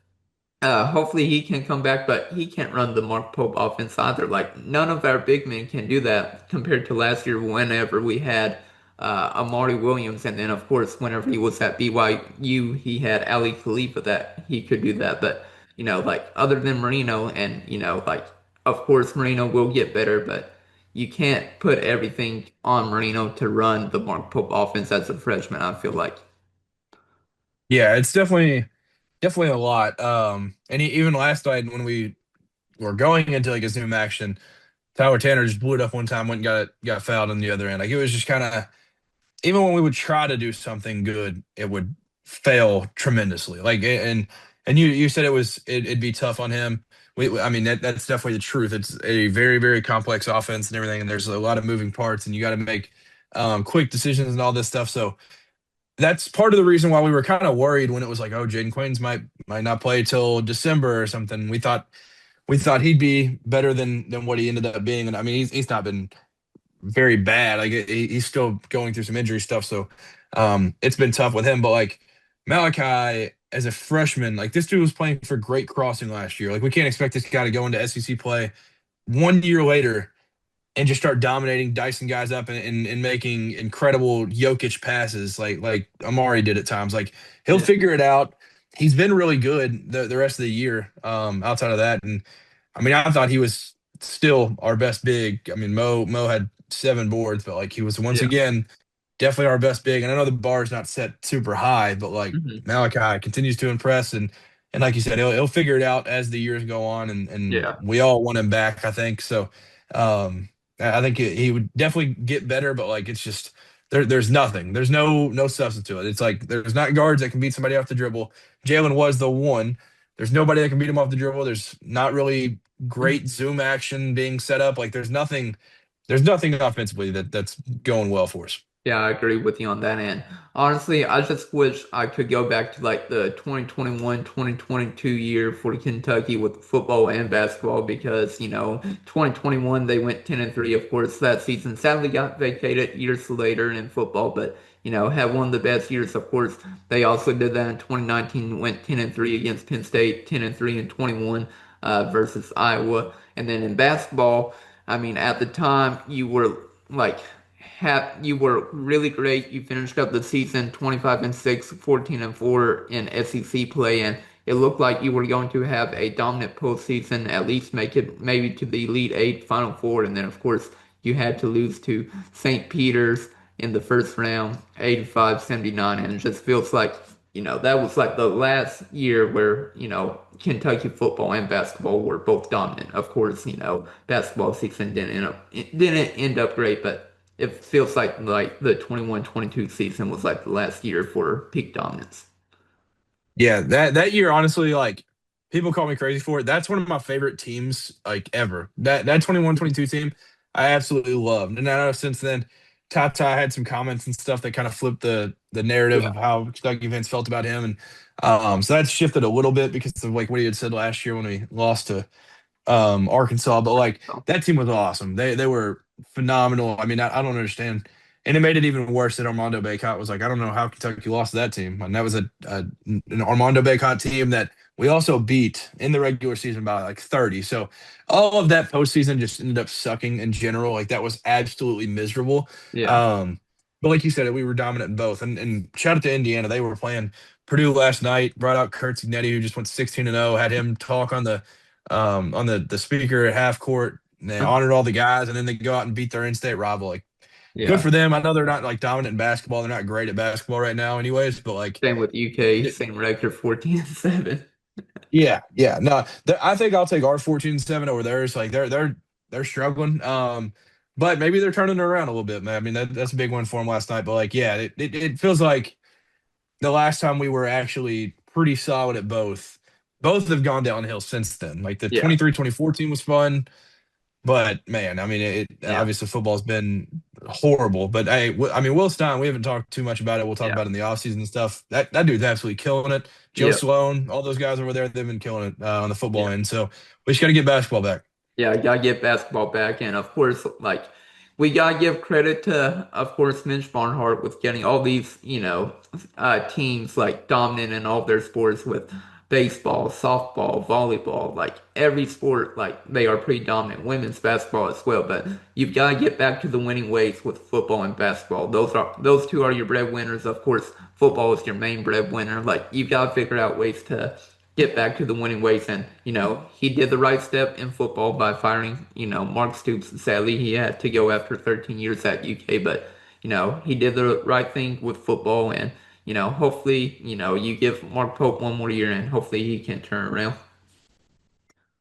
hopefully he can come back, but he can't run the Mark Pope offense either. Like none of our big men can do that compared to last year whenever we had Amari Williams, and then of course whenever he was at BYU, he had Ali Khalifa that he could do that. But like other than Marino, and like of course Marino will get better, but you can't put everything on Marino to run the Mark Pope offense as a freshman. I feel like. Yeah, it's definitely a lot. And even last night when we were going into like a zoom action, Tyler Tanner just blew it up one time, went and got fouled on the other end. Like it was just kind of even when we would try to do something good, it would fail tremendously. Like and you said it'd be tough on him. I mean that's definitely the truth. It's a very complex offense and everything, and there's a lot of moving parts, and you got to make quick decisions and all this stuff. So that's part of the reason why we were kind of worried when it was like, oh, Jayden Quaintance might not play till December or something. We thought he'd be better than what he ended up being, and I mean he's not been very bad. Like he's still going through some injury stuff, so it's been tough with him. But like Malachi as a freshman, like this dude was playing for Great Crossing last year. Like we can't expect this guy to go into SEC play 1 year later and just start dominating, dicing guys up and making incredible Jokic passes like Amari did at times. Like he'll Yeah. figure it out. He's been really good the rest of the year outside of that. And I mean, I thought he was still our best big. I mean, Mo had 7 boards, but like he was once Yeah. again definitely our best big. And I know the bar is not set super high, but like Mhm. Malachi continues to impress and like you said, he'll figure it out as the years go on and Yeah. we all want him back, I think. So I think he would definitely get better, but like it's just there's nothing. There's no substance to it. It's like there's not guards that can beat somebody off the dribble. Jalen was the one. There's nobody that can beat him off the dribble. There's not really great zoom action being set up. Like there's nothing offensively that's going well for us. Yeah, I agree with you on that end. Honestly, I just wish I could go back to like the 2021, 2022 year for Kentucky with football and basketball because, 2021 they went 10 and 3. Of course, that season sadly got vacated years later in football, but had one of the best years. Of course, they also did that in 2019, went 10 and 3 against Penn State, 10 and 3 in 21 versus Iowa. And then in basketball, I mean, at the time you were like you were really great. You finished up the season 25 and 6, 14 and 4 in SEC play, and it looked like you were going to have a dominant postseason, at least make it maybe to the Elite Eight, Final Four, and then of course you had to lose to St. Peter's in the first round, 85-79, and it just feels like that was like the last year where, Kentucky football and basketball were both dominant. Of course, basketball season didn't end up great, but it feels like the 21-22 season was like the last year for peak dominance. Yeah, that year, honestly, like people call me crazy for it. That's one of my favorite teams like ever. That 21-22 team, I absolutely loved. And I know since then, Tata had some comments and stuff that kind of flipped the narrative Yeah. of how Kentucky fans felt about him, and so that's shifted a little bit because of like what he had said last year when we lost to Arkansas. But like So, that team was awesome. They were phenomenal. I mean, I don't understand. And it made it even worse that Armando Bacot was like, I don't know how Kentucky lost to that team. And that was an Armando Bacot team that we also beat in the regular season by like 30. So all of that postseason just ended up sucking in general. Like that was absolutely miserable. yeah. Um, but like you said, we were dominant in both. And shout out to Indiana. They were playing Purdue last night, brought out Kurt Signetti, who just went 16-0, had him talk on the speaker at half court. And they honored all the guys, and then they go out and beat their in-state rival. Like, good Yeah. for them. I know they're not like dominant in basketball. They're not great at basketball right now, anyways. But like, Same with UK, it- same record, 14-7. yeah, yeah. No, I think I'll take our 14-7 over theirs. Like, they're struggling. But maybe they're turning it around a little bit, man. I mean, that's a big one for them last night. But like, yeah, it feels like the last time we were actually pretty solid at both. Both have gone downhill since then. Like the Yeah. 23-24 team was fun. But man, I mean, it Yeah. obviously football's been horrible. But hey, I mean, Will Stein, we haven't talked too much about it. We'll talk Yeah. about it in the offseason and stuff. That dude's absolutely killing it. Joe Yeah. Sloan, all those guys over there, they've been killing it on the football Yeah. end. So we just got to get basketball back. Yeah, I gotta get basketball back, and of course, like we gotta give credit to, of course, Mitch Barnhart with getting all these, teams like dominant in all of their sports with baseball, softball, volleyball, like every sport, like they are pretty dominant. Women's basketball as well, but you've got to get back to the winning ways with football and basketball. Those two are your breadwinners. Of course, football is your main breadwinner. Like you've got to figure out ways to get back to the winning ways. And, he did the right step in football by firing, Mark Stoops. Sadly, he had to go after 13 years at UK, but, he did the right thing with football. And, hopefully, you give Mark Pope one more year and hopefully he can turn around.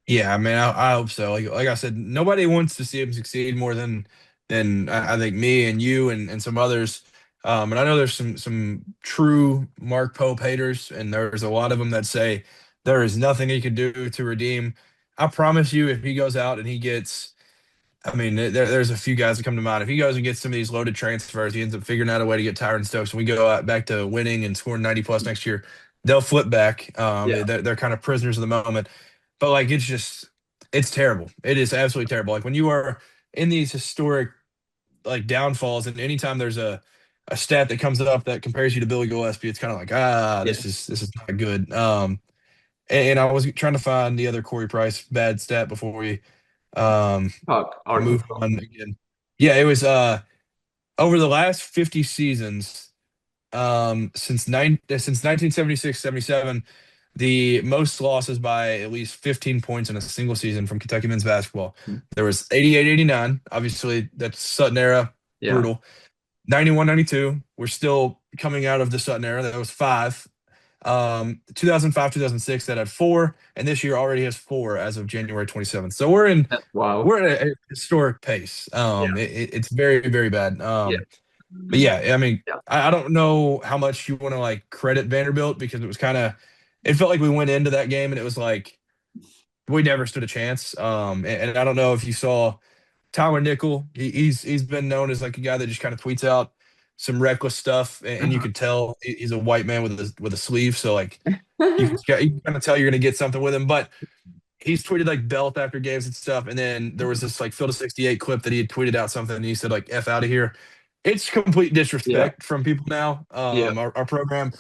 Yeah, I mean, I hope so. Like I said, nobody wants to see him succeed more than I think me and you and some others. And I know there's some true Mark Pope haters, and there's a lot of them that say there is nothing he can do to redeem. I promise you, if he goes out and he gets, I mean, there's a few guys that come to mind. If he goes and gets some of these loaded transfers, he ends up figuring out a way to get Tyron Stokes, and we go out back to winning and scoring 90 plus next year. They'll flip back. Yeah. They're kind of prisoners of the moment. But like it's terrible. It is absolutely terrible. Like when you are in these historic like downfalls, and anytime there's a stat that comes up that compares you to Billy Gillispie, it's kind of like, Yeah. this is not good. And I was trying to find the other Corey Price bad stat before we um Talk move Arkansas. on again. Yeah, it was over the last 50 seasons, since 1976-77, the most losses by at least 15 points in a single season from Kentucky men's basketball. There was 88-89. Obviously, that's Sutton era, Yeah. brutal. 91-92. We're still coming out of the Sutton era. That was five. 2005, 2006, that had four, and this year already has four as of January 27th. So That's wild. we're at a historic pace. Yeah. It's very, very bad. Yeah. But yeah, I mean, Yeah. I don't know how much you want to like credit Vanderbilt because it was kind of, it felt like we went into that game and it was like we never stood a chance. And I don't know if you saw Tyler Nickel. He's been known as like a guy that just kind of tweets out some reckless stuff, and you Uh-huh. could tell he's a white man with a sleeve. So like you can kind of tell you're gonna get something with him, but. He's tweeted like belt after games and stuff, and then there was this like Phil to 68 clip that he had tweeted out something, and he said like "f out of here." It's complete Yeah. disrespect from people now. Yeah. Our program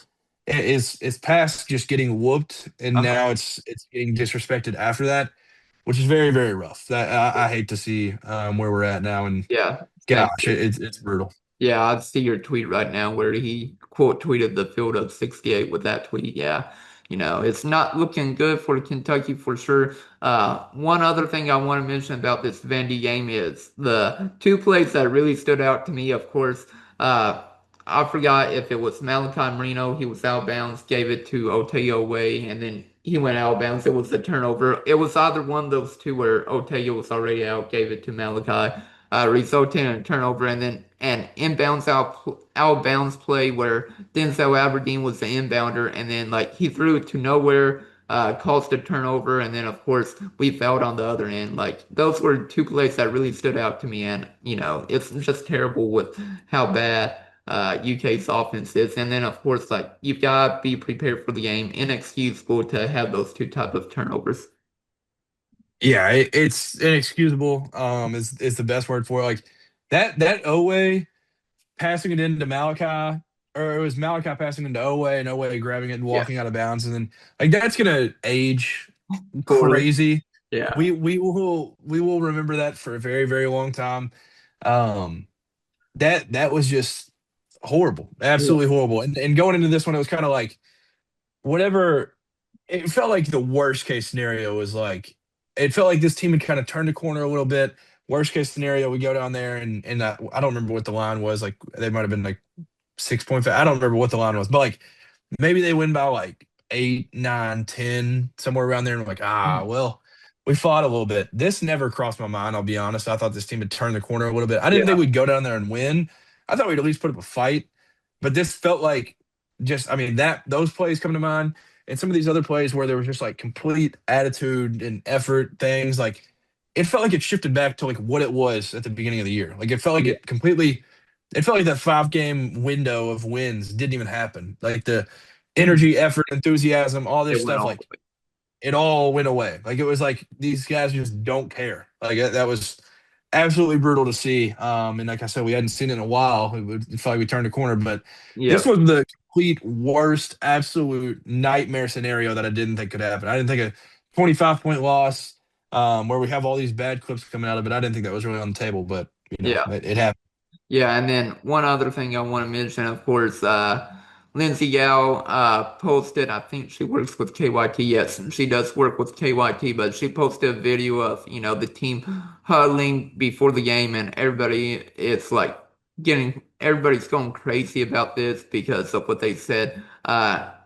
is past just getting whooped, and Uh-huh. now it's getting disrespected after that, which is very very rough. That I hate to see where we're at now, and Yeah. Same gosh, here. it's brutal. Yeah, I see your tweet right now where he quote tweeted the field of 68 with that tweet. Yeah, it's not looking good for Kentucky for sure. One other thing I want to mention about this Vandy game is the two plays that really stood out to me, of course. Uh, I forgot if it was Malachi Marino, he was out of bounds, gave it to Oteo Way, and then he went out of bounds. It was a turnover. It was either one of those two where Oteo was already out, gave it to Malachi, resulting in a turnover, and then an out of bounds play where Denzel Aberdeen was the inbounder, and then like he threw it to nowhere. caused a turnover, and then of course we fouled on the other end. Like those were two plays that really stood out to me, and it's just terrible with how bad UK's offense is. And then of course, like you've got to be prepared for the game. Inexcusable to have those two type of turnovers. Yeah, it's inexcusable. Is the best word for it. Like that Owe passing it into Malachi, or it was Malachi passing into Owe and Owe grabbing it and Yeah, walking out of bounds, and then like that's gonna age poorly. crazy. Yeah, We will remember that for a very very long time. Um, that was just horrible, yeah, absolutely horrible. And going into this one, it was kind of like whatever. It felt like the worst case scenario was like it felt like this team had kind of turned the corner a little bit. Worst case scenario, we go down there and I don't remember what the line was. Like they might have been like 6.5. I don't remember what the line was, but like maybe they win by like 8, 9, 10, somewhere around there. And I'm like, well, we fought a little bit. This never crossed my mind, I'll be honest. I thought this team had turned the corner a little bit. I didn't think yeah, we'd go down there and win. I thought we'd at least put up a fight. But this felt like just, I mean, that those plays come to mind. And some of these other plays where there was just like complete attitude and effort things, like it felt like it shifted back to like what it was at the beginning of the year. Like it felt like yeah. it felt like that 5 game window of wins didn't even happen. Like the Mhm. energy, effort, enthusiasm, all this It went stuff, all like it all went away. Like it was like these guys just don't care. Like that was absolutely brutal to see. And like I said, we hadn't seen it in a while. It felt like we turned a corner, but yeah. this was the complete worst, absolute nightmare scenario that I didn't think could happen. I didn't think a 25-point loss, where we have all these bad clips coming out of it. I didn't think that was really on the table, but Yeah. it happened. Yeah, and then one other thing I want to mention, of course, Lindsay Yao posted, I think she works with KYT. Yes, she does work with KYT, but she posted a video of, the team huddling before the game, and everybody's going crazy about this because of what they said.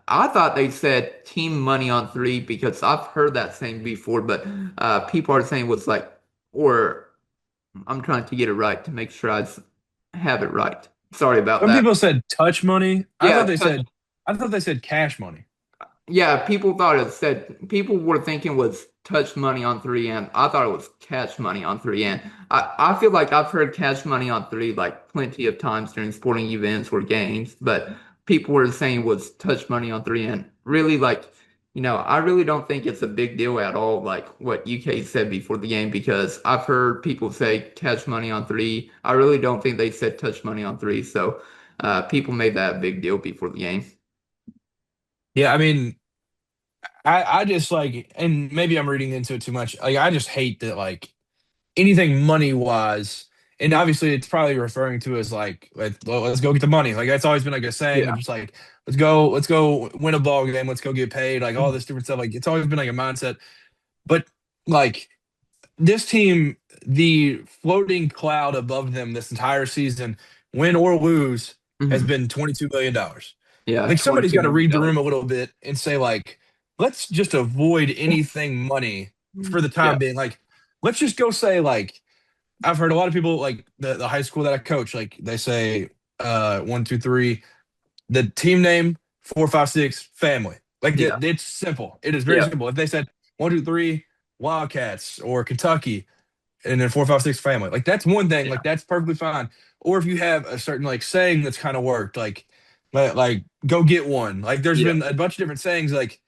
I thought they said team money on three because I've heard that saying before, but people are saying was like, or I'm trying to get it right to make sure have it right. Sorry about Some that. people said touch money. Yeah, I thought they said cash money. yeah, people were thinking was touch money on three and I thought it was catch money on three and I feel like I've heard catch money on three like plenty of times during sporting events or games, but people were saying was touch money on three and really like, I really don't think it's a big deal at all, like what UK said before the game, because I've heard people say catch money on three. I really don't think they said touch money on three, so people made that a big deal before the game. Yeah, I mean, I just like, and maybe I'm reading into it too much. Like, I just hate that, like, anything money wise, and obviously it's probably referring to as like, well, let's go get the money. Like, that's always been like a saying Yeah. of just like, let's go win a ball game, let's go get paid, like all this different stuff. Like, it's always been like a mindset. But like, this team, the floating cloud above them this entire season, win or lose, has Mhm. been $22 million. Yeah, Like somebody's $22 got to read the million. room a little bit and say like, let's just avoid anything money for the Yeah, time being. Like, let's just go say like, I've heard a lot of people like the high school that I coach, like they say 1, 2, 3, the team name, 4, 5, 6, family. Like yeah, it's simple. It is very yeah, simple. If they said 1, 2, 3, Wildcats or Kentucky, and then 4, 5, 6 family. Like that's one thing. yeah, Like that's perfectly fine. Or if you have a certain like saying that's kind of worked, like go get one. Like there's yeah, been a bunch of different sayings. Like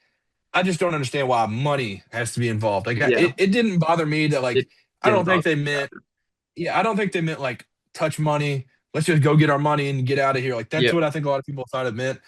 I just don't understand why money has to be involved. Like yeah. it didn't bother me that It like I didn't don't bother think they me meant either. yeah, I don't think they meant like touch money. Let's just go get our money and get out of here. Like that's Yeah. what I think a lot of people thought it meant.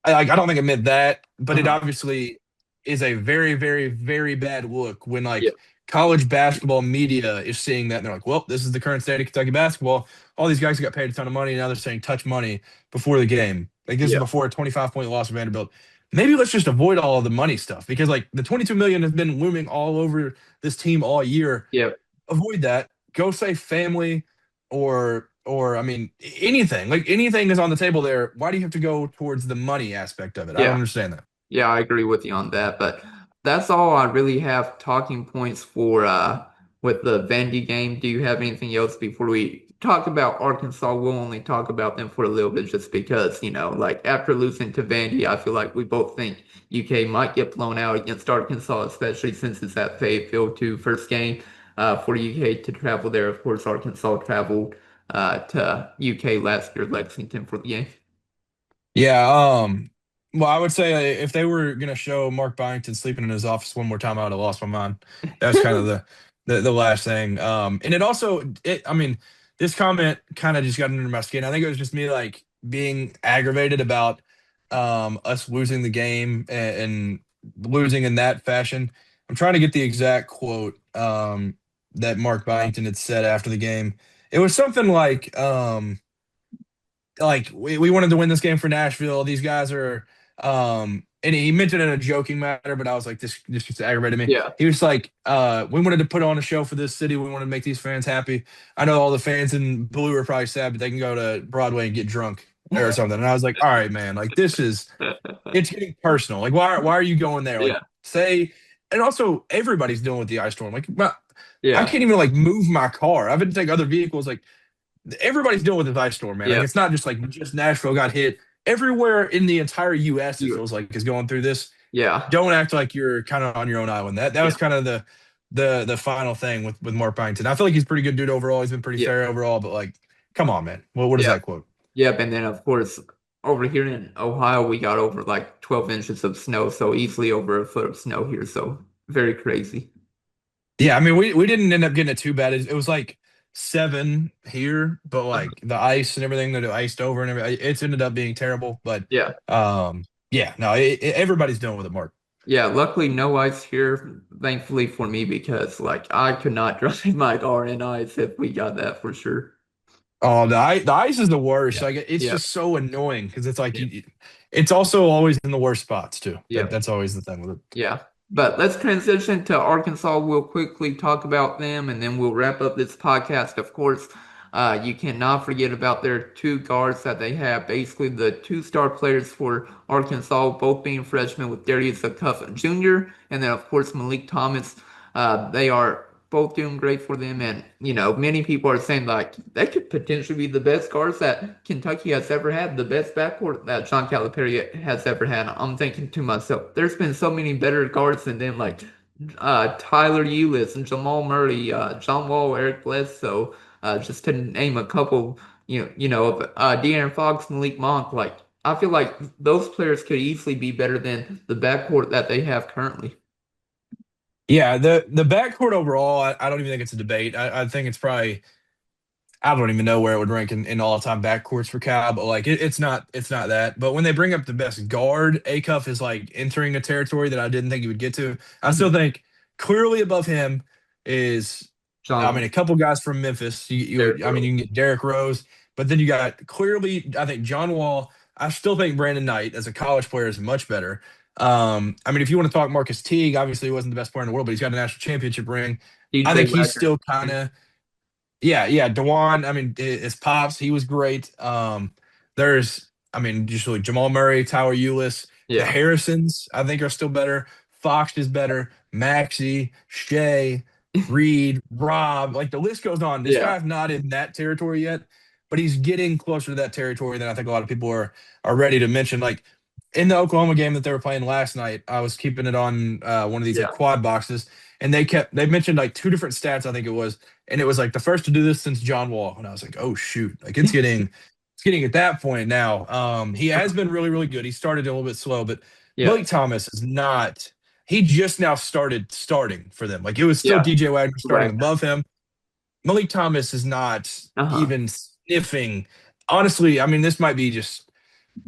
I don't think it meant that, but it Uh-huh. obviously is a very, very, very bad look when Yeah. like college basketball media is seeing that and they're like, well, this is the current state of Kentucky basketball. All these guys got paid a ton of money, and now they're saying touch money before the game. Like this is Yeah. before a 25-point loss of Vanderbilt. Maybe let's just avoid all of the money stuff because like the 22 million has been looming all over this team all year. Yeah. Avoid that. Go say family or I mean anything. Like anything is on the table there. Why do you have to go towards the money aspect of it? I don't Yeah. understand that. Yeah, I agree with you on that. But that's all I really have talking points for with the Vandy game. Do you have anything else before we talk about Arkansas, we'll only talk about them for a little bit just because, like after losing to Vandy, I feel like we both think UK might get blown out against Arkansas, especially since it's at Fayetteville too. First game for UK to travel there. Of course, Arkansas traveled to UK last year, Lexington for the game. Yeah, well, I would say if they were gonna show Mark Byington sleeping in his office one more time, I would have lost my mind. That's kind of the last thing. And it also I mean, this comment kind of just got under my skin. I think it was just me like being aggravated about us losing the game and losing in that fashion. I'm trying to get the exact quote that Mark Byington had said after the game. It was something like we wanted to win this game for Nashville. These guys are and he mentioned it in a joking matter, but I was like, this just aggravated me. Yeah. He was like, we wanted to put on a show for this city. We wanted to make these fans happy. I know all the fans in blue are probably sad, but they can go to Broadway and get drunk or something. And I was like, all right, man, like it's getting personal. Like, why are you going there? Like, Yeah. say, and also everybody's dealing with the ice storm. Like, I Yeah. can't even like move my car. I've been to take other vehicles. Like, everybody's dealing with this ice storm, man. Like Yeah. it's not just like just Nashville got hit. Everywhere in the entire U.S. it You. feels like is going through this. Yeah. Don't act like you're kind of on your own island. That Yeah. was kind of the final thing with Mark Byington. I feel like he's a pretty good dude overall. He's been pretty Yeah. fair overall, but like, come on, man. Well, what is Yeah. that quote? Yep, and then of course over here in Ohio we got over like 12 inches of snow, so easily over a foot of snow here, so very crazy. Yeah, I mean, we didn't end up getting it too bad. It was like 7 here, but Uh, like the ice and everything that it iced over and everything, it's ended up being terrible. But yeah. yeah, no, everybody's dealing with it, Mark. Yeah, luckily no ice here, thankfully for me, because like I could not drive my car in ice if we got that for sure. Oh, the ice is the worst. Yeah. Like it's Yeah. just so annoying because it's like Yeah. it's also always in the worst spots too. Yeah. That's always the thing with it. Yeah. But let's transition to Arkansas. We'll quickly talk about them and then we'll wrap up this podcast. Of course, you cannot forget about their two guards that they have. Basically, the two-star players for Arkansas, both being freshmen with Darius Cuff Jr. and then, of course, Malik Thomas. They are both doing great for them. And, many people are saying, like, they could potentially be the best guards that Kentucky has ever had, the best backcourt that John Calipari has ever had. I'm thinking to myself, there's been so many better guards than them, like Tyler Ulis and Jamal Murray, John Wall, Eric Bledsoe, just to name a couple, of De'Aaron Fox, Malik Monk. Like, I feel like those players could easily be better than the backcourt that they have currently. Yeah, the backcourt overall, I don't even think it's a debate. I think it's probably I don't even know where it would rank in all time backcourts for Cal, but like it's not that. But when they bring up the best guard, Acuff is like entering a territory that I didn't think he would get to. I still Mhm. think clearly above him is I mean John, a couple guys from Memphis. Derrick I mean Rose. you can get Derrick Rose, but then you got clearly I think John Wall. I still think Brandon Knight as a college player is much better. I mean if you want to talk Marcus Teague, obviously he wasn't the best player in the world, but he's got a national championship ring. I DJ think he's Wagner. still kind of yeah, yeah. Dewan, I mean, his pops, he was great. I mean, just like Jamal Murray, Tyler Ulis, the Yeah. Harrisons, I think are still better. Fox is better. Maxey, Shea, Reed, Rob, like the list goes on. This Yeah. guy's not in that territory yet, but he's getting closer to that territory than I think a lot of people are ready to mention. Like in the Oklahoma game that they were playing last night, I was keeping it on one of these like Yeah. quad boxes, and they mentioned like two different stats, I think it was, and it was like the first to do this since John Wall. And I was like, oh shoot, like it's getting at that point now. He has been really, really good. He started a little bit slow, but Yeah. Malik Thomas is not. He just now started starting for them. Like it was still Yeah. DJ Wagner starting Wagner. above him. Malik Thomas is not Uh-huh. even sniffing. Honestly, I mean, this might be just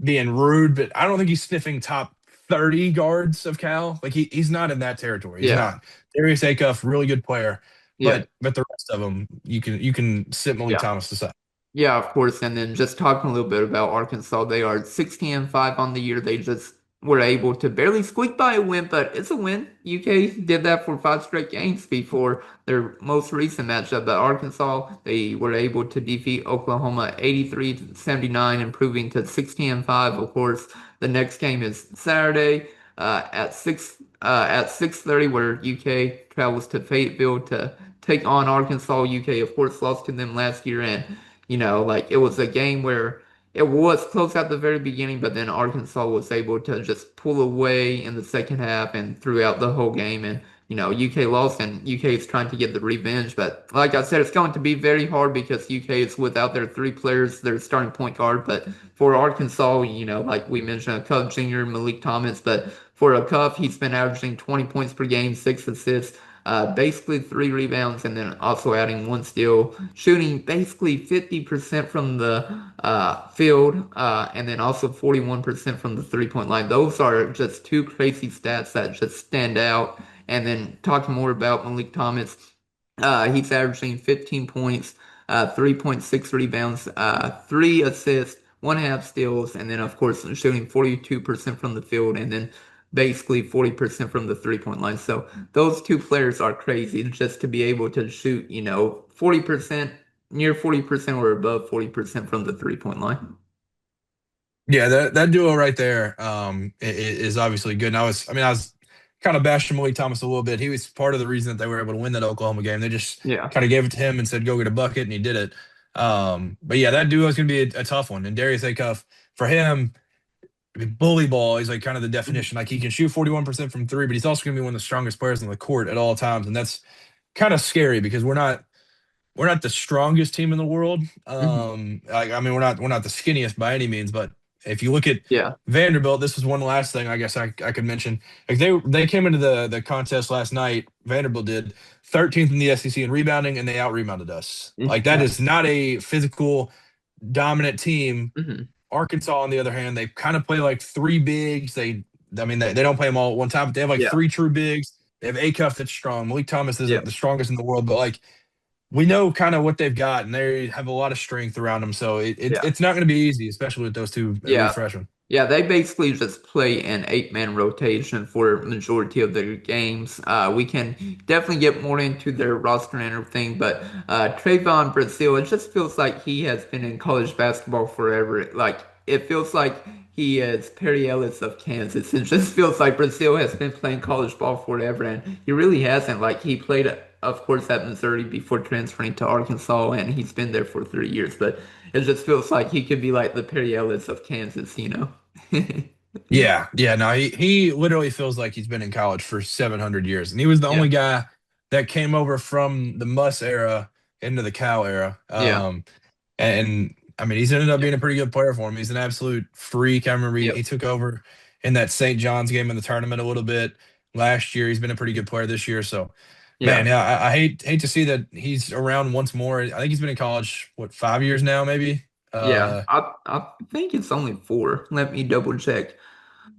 being rude, but I don't think he's sniffing top 30 guards of Cal. Like he's not in that territory. He's Yeah. not. Darius Acuff, really good player, Yeah. but the rest of them, you can sit Malik Yeah. Thomas aside. Yeah, of course. And then just talking a little bit about Arkansas, they are 16-5 on the year. They just were able to barely squeak by a win, but it's a win. UK did that for 5 straight games before their most recent matchup. But Arkansas, they were able to defeat Oklahoma 83-79, improving to 16-5. Of course, the next game is Saturday at 6 at 6:30, where UK travels to Fayetteville to take on Arkansas. UK, of course, lost to them last year, and like it was a game where it was close at the very beginning, but then Arkansas was able to just pull away in the second half and throughout the whole game. And UK lost, and UK is trying to get the revenge. But like I said, it's going to be very hard because UK is without their three players, their starting point guard. But for Arkansas, like we mentioned, a Cup Junior, Malik Thomas, but for a Cup, he's been averaging 20 points per game, 6 assists. Basically 3 rebounds, and then also adding 1 steal, shooting basically 50% from the field, and then also 41% from the 3-point line. Those are just two crazy stats that just stand out. And then talking more about Malik Thomas, he's averaging 15 points, 3.6 rebounds, 3 assists, 1.5 steals, and then of course shooting 42% from the field, and then basically 40% from the 3-point line. So those two players are crazy just to be able to shoot, 40%, near 40% or above 40% from the 3-point line. Yeah, that duo right there is obviously good. And I was kind of bashing Malik Thomas a little bit. He was part of the reason that they were able to win that Oklahoma game. They just Yeah. kind of gave it to him and said, "Go get a bucket," and he did it. But yeah, that duo is going to be a tough one. And Darius Acuff, for him, I mean, bully ball is like kind of the Mhm. definition. Like he can shoot 41% from three, but he's also going to be one of the strongest players on the court at all times, and that's kind of scary because we're not the strongest team in the world. Mhm. I mean, we're not the skinniest by any means, but if you look at Yeah. Vanderbilt, this is one last thing I guess I could mention. Like they came into the contest last night. Vanderbilt did 13th in the SEC in rebounding, and they out rebounded us. Like that Yeah. is not a physical dominant team. Mhm. Arkansas, on the other hand, they kind of play like three bigs. I mean, they don't play them all at one time, but they have like Yeah. three true bigs. They have Acuff that's strong. Malik Thomas Yeah. isn't the strongest in the world, but like we know kind of what they've got, and they have a lot of strength around them. So Yeah. it's not going to be easy, especially with those two elite Yeah. freshmen. Yeah, they basically just play an 8-man rotation for majority of their games. We can definitely get more into their roster and everything, but Trayvon Brazil, it just feels like he has been in college basketball forever. Like it feels like he is Perry Ellis of Kansas. It just feels like Brazil has been playing college ball forever, and he really hasn't. Like he played, of course, at Missouri before transferring to Arkansas, and he's been there for 3 years, but it just feels like he could be like the Perry Ellis of Kansas. Yeah, yeah. No, he literally feels like he's been in college for 700 years, and he was the Yeah, only guy that came over from the Muss era into the Cal era. yeah, And I mean, he's ended up yep, being a pretty good player for him. He's an absolute freak. I remember he yep, took over in that St. John's game in the tournament a little bit last year. He's been a pretty good player this year. So, man, yeah, yeah, I hate to see that he's around once more. I think he's been in college, what, 5 years now, maybe? yeah. I think it's only 4. Let me double check.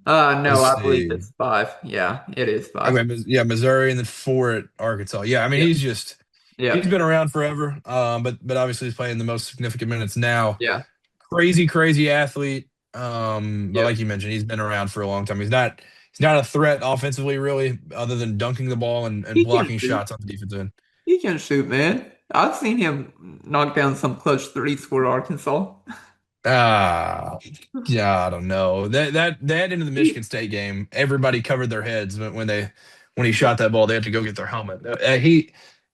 Let's No, I believe see. it's 5. Yeah, it is 5. Okay, yeah, Missouri and then four at Arkansas. Yeah, I mean, Yep, he's yep, been around forever. But obviously he's playing the most significant minutes now. yeah, Crazy athlete. But yep. like you mentioned, he's been around for a long time. He's not a threat offensively, really, other than dunking the ball and He can blocking shoot. shots on the defensive end. He can shoot, man. I've seen him knock down some clutch threes for Arkansas. Ah, yeah, I don't know. That into the Michigan He, State game, everybody covered their heads when he shot that ball. They had to go get their helmet.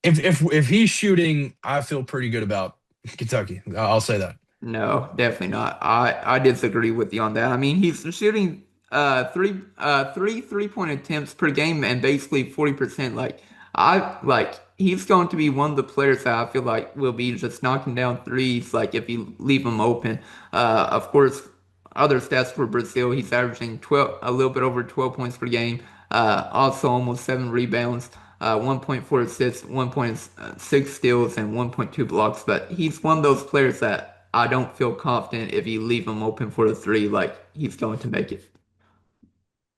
If he's shooting, I feel pretty good about Kentucky. I'll say that. No, definitely not. I disagree with you on that. I mean, he's shooting three-point attempts per game and basically 40%. Like he's going to be one of the players that I feel like will be just knocking down threes like if you leave him open. Of course, other stats for Brazil, he's averaging 12, a little bit over 12 points per game. Also almost 7 rebounds. 1.4 assists, 1.6 steals, and 1.2 blocks. But he's one of those players that I don't feel confident if you leave him open for a three, like he's going to make it.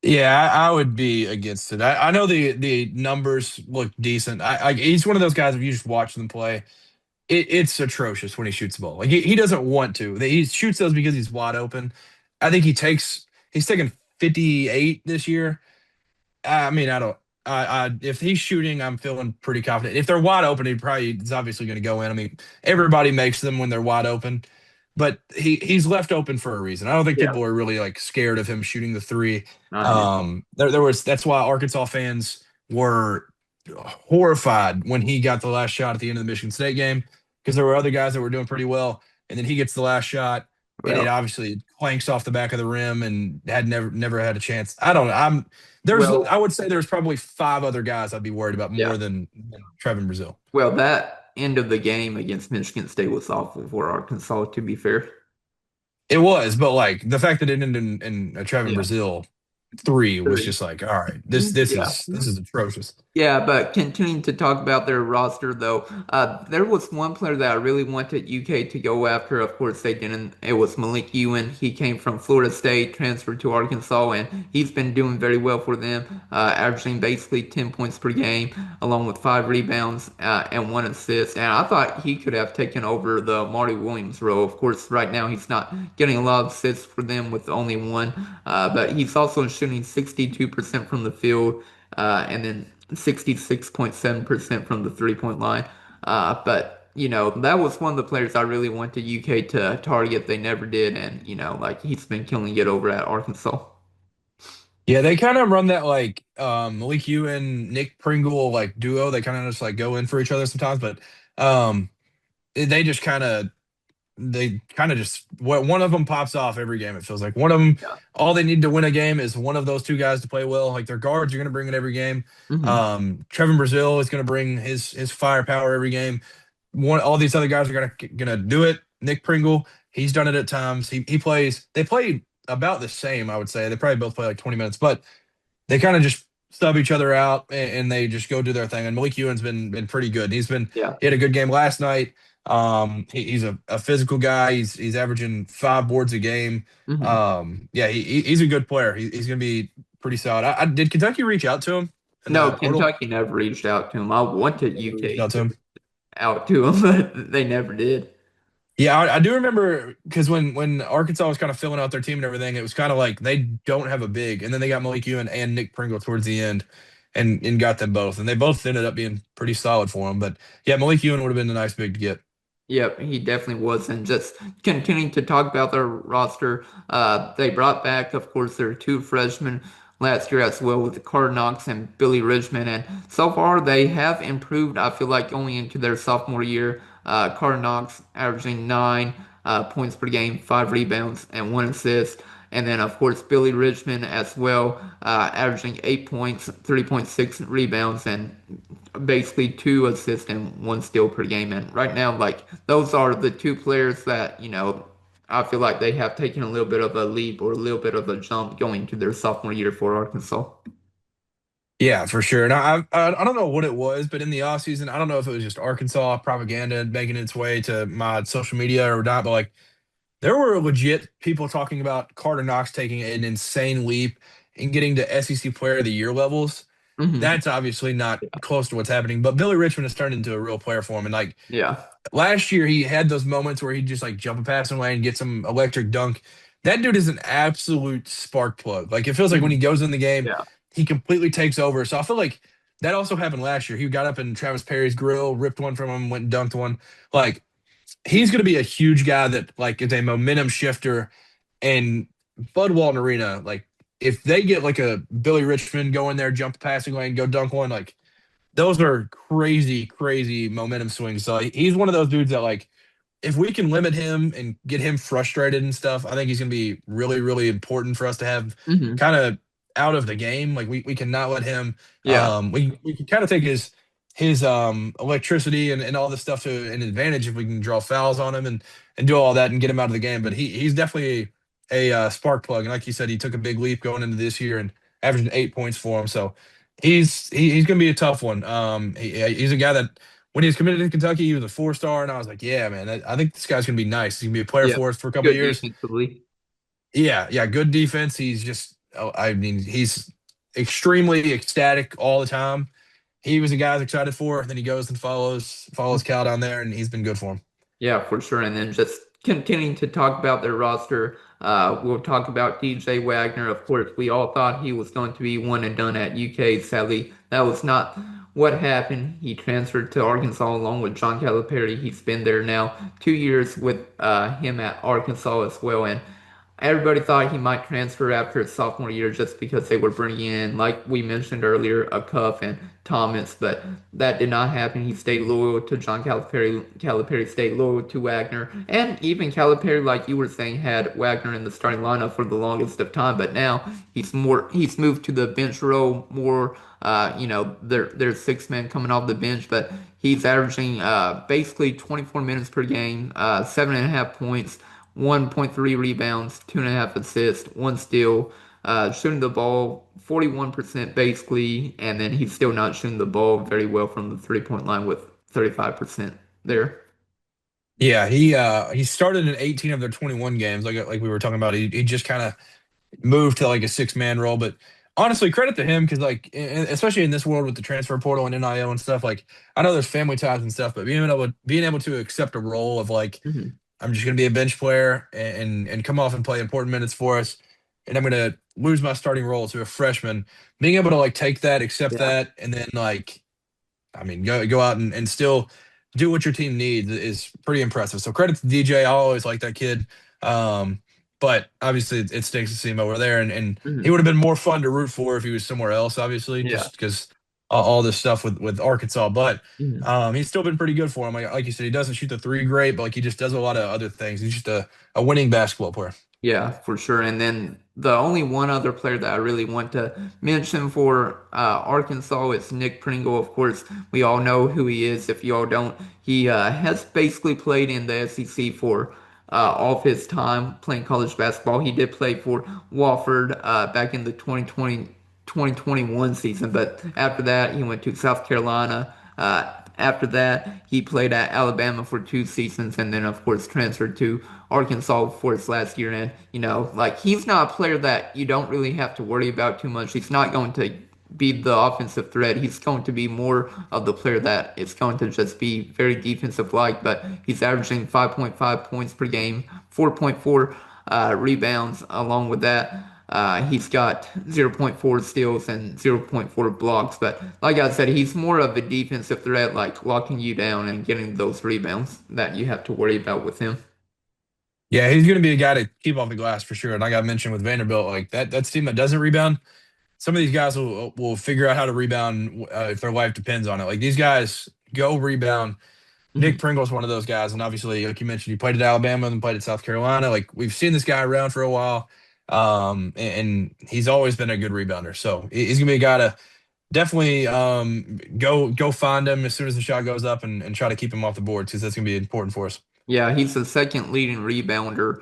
Yeah, I would be against it. I know the numbers look decent. He's one of those guys. If you just watch them play, it's atrocious when he shoots the ball. Like he doesn't want to. He shoots those because he's wide open. I think he's taken 58 this year. I mean, I don't. If he's shooting, I'm feeling pretty confident. If they're wide open, he probably is obviously going to go in. I mean, everybody makes them when they're wide open, but he's left open for a reason. I don't think Yeah, people are really like scared of him shooting the three. I do. That's why Arkansas fans were. horrified when he got the last shot at the end of the Michigan State game because there were other guys that were doing pretty well, and then he gets the last shot, and it Well, obviously clanks off the back of the rim and had never had a chance. I don't know. I well, would say there's probably five other guys I'd be worried about yeah. more than Trevin Brazil. Well, that end of the game against Michigan State was awful for Arkansas, to be fair. It was, but like the fact that it ended in a Trevin Yeah. Brazil three was Three. just like, all right, this Mhm. this Yeah. is this is atrocious. Yeah, but continuing to talk about their roster, though, there was one player that I really wanted UK to go after. Of course, they didn't. It was Malik Ewan. He came from Florida State, transferred to Arkansas, and he's been doing very well for them, averaging basically 10 points per game, along with 5 rebounds and 1 assist. And I thought he could have taken over the Marty Williams role. Of course, right now he's not getting a lot of assists for them with only one, but he's also shooting 62% from the field, and then 66.7% from the 3-point line. But that was one of the players I really wanted UK to target. They never did, and like he's been killing it over at Arkansas. Yeah, they kind of run that like Malik Ewan, Nick Pringle like duo. They kind of just like go in for each other sometimes, but um they just just one of them pops off every game. It feels like one of them. Yeah. All they need to win a game is one of those two guys to play well. Like their guards are going to bring it every game. Hmm. Trevin Brazil is going to bring his firepower every game. All these other guys are gonna do it. Nick Pringle, he's done it at times. He plays. They play about the same, I would say. They probably both play like 20 minutes, but they kind of just sub each other out and they just go do their thing. And Malik Ewan's been pretty good. Yeah. He had a good game last night. He's a physical guy. He's averaging 5 boards a game. Hmm. Yeah, he's a good player. He's gonna be pretty solid. Did Kentucky reach out to him in No, the portal? Kentucky never reached out to him. I wanted Never reached UK out to to him. out to him, but they never did. Yeah, I do remember because when Arkansas was kind of filling out their team and everything, it was kind of like they don't have a big, and then they got Malik Ewan and Nick Pringle towards the end, and got them both, and they both ended up being pretty solid for them. But yeah, Malik Ewan would have been a nice big to get. Yep, he definitely was. And just continuing to talk about their roster, they brought back, of course, their two freshmen last year as well with Carter Knox and Billy Richmond. And so far, they have improved, I feel like, going into their sophomore year. Carter Knox averaging 9 points per game, 5 rebounds, and 1 assist. And then, of course, Billy Richmond as well, averaging 8 points, 3.6 rebounds, and basically 2 assists and 1 steal per game. And right now, like those are the two players that, I feel like they have taken a little bit of a leap or a little bit of a jump going to their sophomore year for Arkansas. Yeah, for sure. And I don't know what it was, but in the offseason, I don't know if it was just Arkansas propaganda making its way to my social media or not, but like there were legit people talking about Carter Knox taking an insane leap and getting to SEC Player of the Year levels. Hmm. That's obviously not close to what's happening, but Billy Richmond has turned into a real player for him. And like Yeah. last year, he had those moments where he'd just like jump a passing lane, get some electric dunk. That dude is an absolute spark plug. Like it feels like when he Hmm. goes in the game, Yeah. he completely takes over. So I feel like that also happened last year. He got up in Travis Perry's grill, ripped one from him, went and dunked one. Like he's going to be a huge guy that like is a momentum shifter. And Bud Walton Arena, like if they get like a Billy Richmond go in there, jump the passing lane, go dunk one, like those are crazy, crazy momentum swings. So he's one of those dudes that like if we can limit him and get him frustrated and stuff, I think he's going to be really, really important for us to have Hmm. kind of out of the game. Like we cannot let him. Yeah. We can kind of take his electricity and all this stuff to an advantage if we can draw fouls on him and do all that and get him out of the game. But he's definitely a spark plug. And like you said, he took a big leap going into this year and averaging 8 points for him. So he's going to be a tough one. He's a guy that when he was committed to Kentucky, he was a 4 star, and I was like, yeah, man, I think this guy's gonna be nice. He's gonna be a player Yeah. for us for a couple of Good years. defensively. Yeah, yeah, good defense. He's just, oh, I mean, he's extremely ecstatic all the time. He was a guy I was excited for. Then he goes and follows Cal down there, and he's been good for him. Yeah, for sure. And then just continuing to talk about their roster, we'll talk about DJ Wagner. Of course, we all thought he was going to be one and done at UK. Sadly, that was not what happened. He transferred to Arkansas along with John Calipari. He's been there now 2 years with him at Arkansas as well. And everybody thought he might transfer after his sophomore year just because they were bringing in, like we mentioned earlier, a Cuff and Thomas, but that did not happen. He stayed loyal to John Calipari. Calipari stayed loyal to Wagner, and even Calipari, like you were saying, had Wagner in the starting lineup for the longest of time. But now he's moved to the bench role more. There's six men coming off the bench, but he's averaging basically 24 minutes per game, 7.5 points. 1.3 rebounds, 2.5 assists, one steal, shooting the ball 41% basically, and then he's still not shooting the ball very well from the 3-point line with 35% there. Yeah, he started in 18 of their 21 games, like we were talking about. He just kind of moved to like a six-man role, but honestly, credit to him because especially in this world with the transfer portal and NIL and stuff, like I know there's family ties and stuff, but being able to accept a role of like Hmm. I'm just going to be a bench player and come off and play important minutes for us. And I'm going to lose my starting role to a freshman. Being able to like take that, accept Yeah. that, and then like, I mean, go out and still do what your team needs is pretty impressive. So credit to DJ. I always like that kid. Um, but obviously it stinks to see him over there. And he Hmm. would have been more fun to root for if he was somewhere else, obviously, Yeah. just because all this stuff with Arkansas. But Mhm. he's still been pretty good for him. Like you said, he doesn't shoot the three great, but like he just does a lot of other things. He's just a winning basketball player. Yeah, for sure. And then the only one other player that I really want to mention for Arkansas is Nick Pringle. Of course, we all know who he is. If you all don't, he has basically played in the SEC for all of his time playing college basketball. He did play for Wofford back in the 2021 season, but after that, he went to South Carolina. After that, he played at Alabama for 2 seasons and then, of course, transferred to Arkansas for his last year. And, like he's not a player that you don't really have to worry about too much. He's not going to be the offensive threat. He's going to be more of the player that is going to just be very defensive like, but he's averaging 5.5 points per game, 4.4 rebounds along with that. He's got zero point 0.4 steals and zero point 0.4 blocks, but like I said, he's more of a defensive threat, like locking you down and getting those rebounds that you have to worry about with him. Yeah, he's going to be a guy to keep off the glass for sure. And I got mentioned with Vanderbilt, like that's a team that doesn't rebound. Some of these guys will figure out how to rebound if their life depends on it. Like these guys go rebound. Nick Mhm. Pringle's one of those guys, and obviously, like you mentioned, he played at Alabama and played at South Carolina. Like we've seen this guy around for a while, and he's always been a good rebounder. So he's gonna be a guy to definitely go find him as soon as the shot goes up and try to keep him off the board because that's gonna be important for us. Yeah, he's the second leading rebounder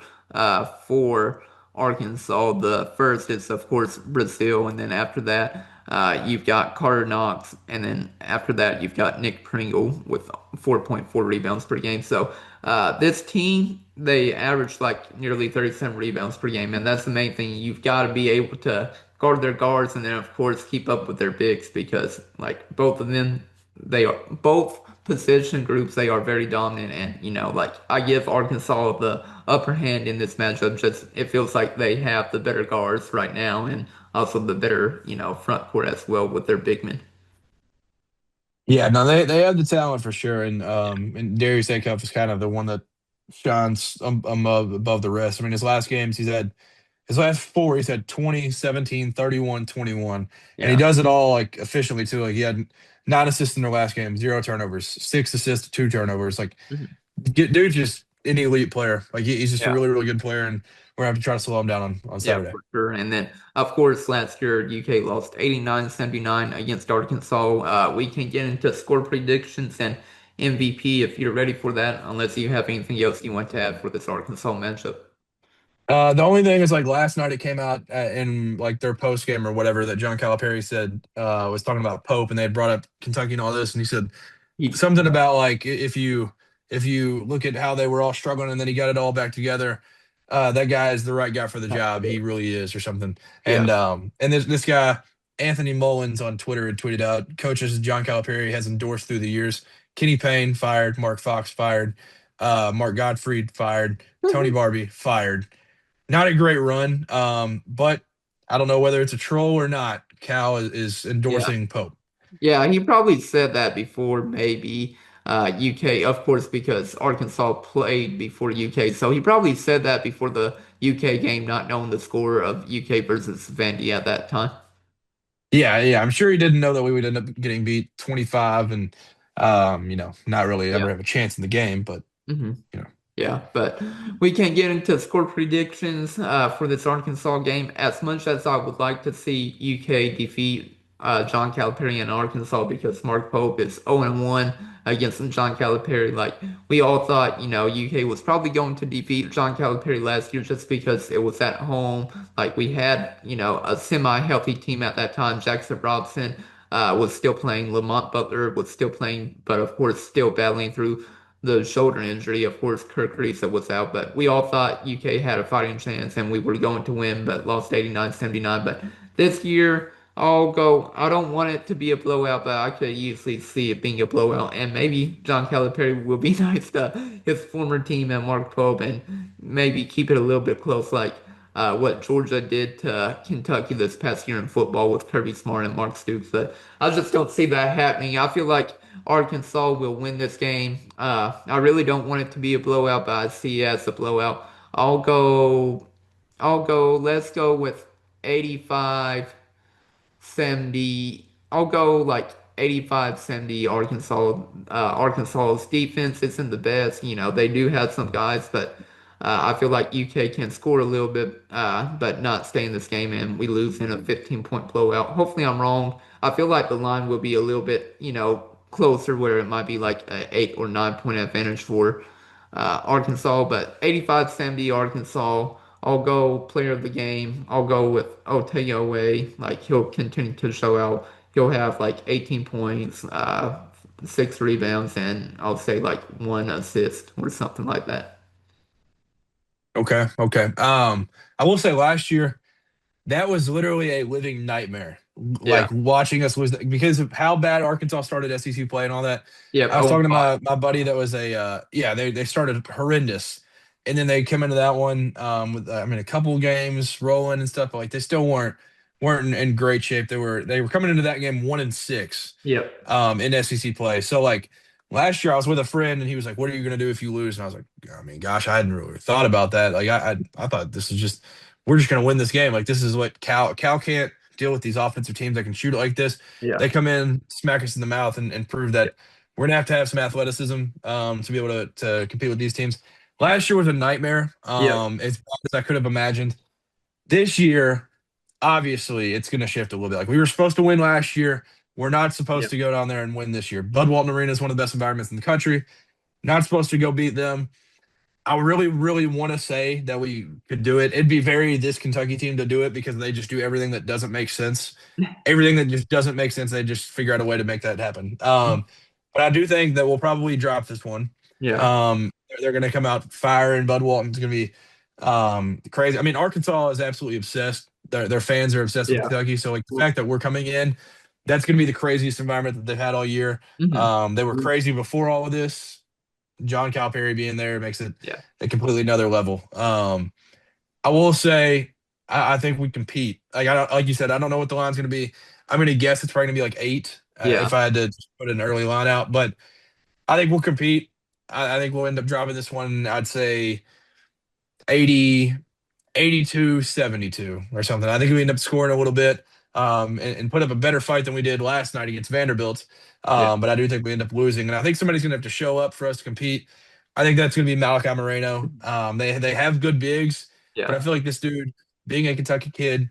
for Arkansas. The first is, of course, Brazil, and then after that, you've got Carter Knox, and then after that, you've got Nick Pringle with 4.4 rebounds per game. So this team, they average like nearly 37 rebounds per game, and that's the main thing. You've got to be able to guard their guards, and then of course keep up with their bigs because like both of them, they are both position groups, they are very dominant. And, like I give Arkansas the upper hand in this matchup. Just it feels like they have the better guards right now and also the better, front court as well with their big men. Yeah, no, they have the talent for sure, and Darius Acuff is kind of the one that shines above the rest. I mean, his last games, his last four, he's had 20, 17, 31, 21. And he Yeah. does it all like efficiently too. Like he had 9 assists in their last game, 0 turnovers, 6 assists, 2 turnovers. Like dude's just an elite player. Like he's just a Yeah. really, really good player. And we're gonna have to try to slow him down on Yeah, Saturday. for sure. And then, of course, last year UK lost 89-79 against Arkansas. We can get into score predictions and MVP if you're ready for that, unless you have anything else you want to add for this Arkansas matchup. The only thing is like last night it came out in like their post game or whatever that John Calipari said was talking about Pope and they had brought up Kentucky and all this and he said He, something about like if you look at how they were all struggling and then he got it all back together, that guy is the right guy for the job. He really is, or something. yeah. And this guy Anthony Mullins on Twitter had tweeted out coaches John Calipari has endorsed through the years. Kenny Payne fired, Mark Fox fired, Mark Gottfried fired, Tony Barbie fired. Not a great run, but I don't know whether it's a troll or not. Cal is Yeah. endorsing Pope. Yeah, he probably said that before, maybe UK, of course, because Arkansas played before UK. So he probably said that before the UK game, not knowing the score of UK versus Vandy at that time. Yeah, yeah. I'm sure he didn't know that we would end up getting beat 25 and not really Yeah. ever have a chance in the game, but hmm you know. Yeah, but we can get into score predictions for this Arkansas game. As much as I would like to see UK defeat John Calipari in Arkansas because Mark Pope is 0-1 against John Calipari. Like we all thought, UK was probably going to defeat John Calipari last year just because it was at home. Like we had, a semi-healthy team at that time. Jackson Robinson was still playing. Lamont Butler was still playing, but of course still battling through the shoulder injury. Of course, Kirk Risa was out, but we all thought UK had a fighting chance and we were going to win, but lost 89-79. But this year, I don't want it to be a blowout, but I could easily see it being a blowout. And maybe John Calipari will be nice to his former team and Mark Pope and maybe keep it a little bit close, like what Georgia did to Kentucky this past year in football with Kirby Smart and Mark Stoops. But I just don't see that happening. I feel like Arkansas will win this game. I really don't want it to be a blowout, but I see it as a blowout. I'll go, let's go with 85 70. I'll go like 85-70 Arkansas. Arkansas's defense isn't the best. They do have some guys, but I feel like UK can score a little bit, but not stay in this game, and we lose in a 15-point blowout. Hopefully, I'm wrong. I feel like the line will be a little bit, closer where it might be like an 8 or 9 point advantage for Arkansas, but 85-70 Arkansas. I'll go player of the game. I'll go with Oteyowe. Like he'll continue to show out. He'll have like 18 points, 6 rebounds, and I'll say like 1 assist or something like that. Okay, okay. I will say last year that was literally a living nightmare. Yeah. Like watching us was because of how bad Arkansas started SEC play and all that. Yep. I was Oh, talking to five. my buddy that was they started horrendous, and then they come into that one with a couple games rolling and stuff, but like they still weren't in great shape. They were coming into that game 1-6 Yep. in SEC play. So like last year I was with a friend and he was like, "What are you gonna do if you lose?" And I was like, "I mean, gosh, I hadn't really thought about that. Like I thought this is just we're just gonna win this game. Like this is what Cal can't deal with these offensive teams that can shoot it like this. Yeah. They come in, smack us in the mouth, and prove that we're gonna have some athleticism to be able to compete with these teams. Last year was a nightmare, Yep. as bad as I could have imagined. This year, obviously, it's gonna shift a little bit. Like we were supposed to win last year. We're not supposed Yep. to go down there and win this year. Bud Walton Arena is one of the best environments in the country. Not supposed to go beat them. I really, really want to say that we could do it. It'd be very this Kentucky team to do it because they just do everything that doesn't make sense. Everything that just doesn't make sense, they just figure out a way to make that happen. But I do think that we'll probably drop this one. Yeah. They're going to come out firing. Bud Walton's going to be crazy. I mean, Arkansas is absolutely obsessed. Their fans are obsessed with Yeah. Kentucky. So, like the fact that we're coming in, that's going to be the craziest environment that they've had all year. hmm They were crazy before all of this. John Calipari being there makes it Yeah. a completely another level. I will say, I think we compete. Like like you said, I don't know what the line's going to be. I'm going to guess it's probably going to be like 8 Yeah. if I had to just put an early line out. But I think we'll compete. I think we'll end up dropping this one. I'd say 80, 82-72 or something. I think we end up scoring a little bit and put up a better fight than we did last night against Vanderbilt. Yeah. But I do think we end up losing. And I think somebody's going to have to show up for us to compete. I think that's going to be Malachi Moreno. They have good bigs, but Yeah. I feel like this dude, being a Kentucky kid,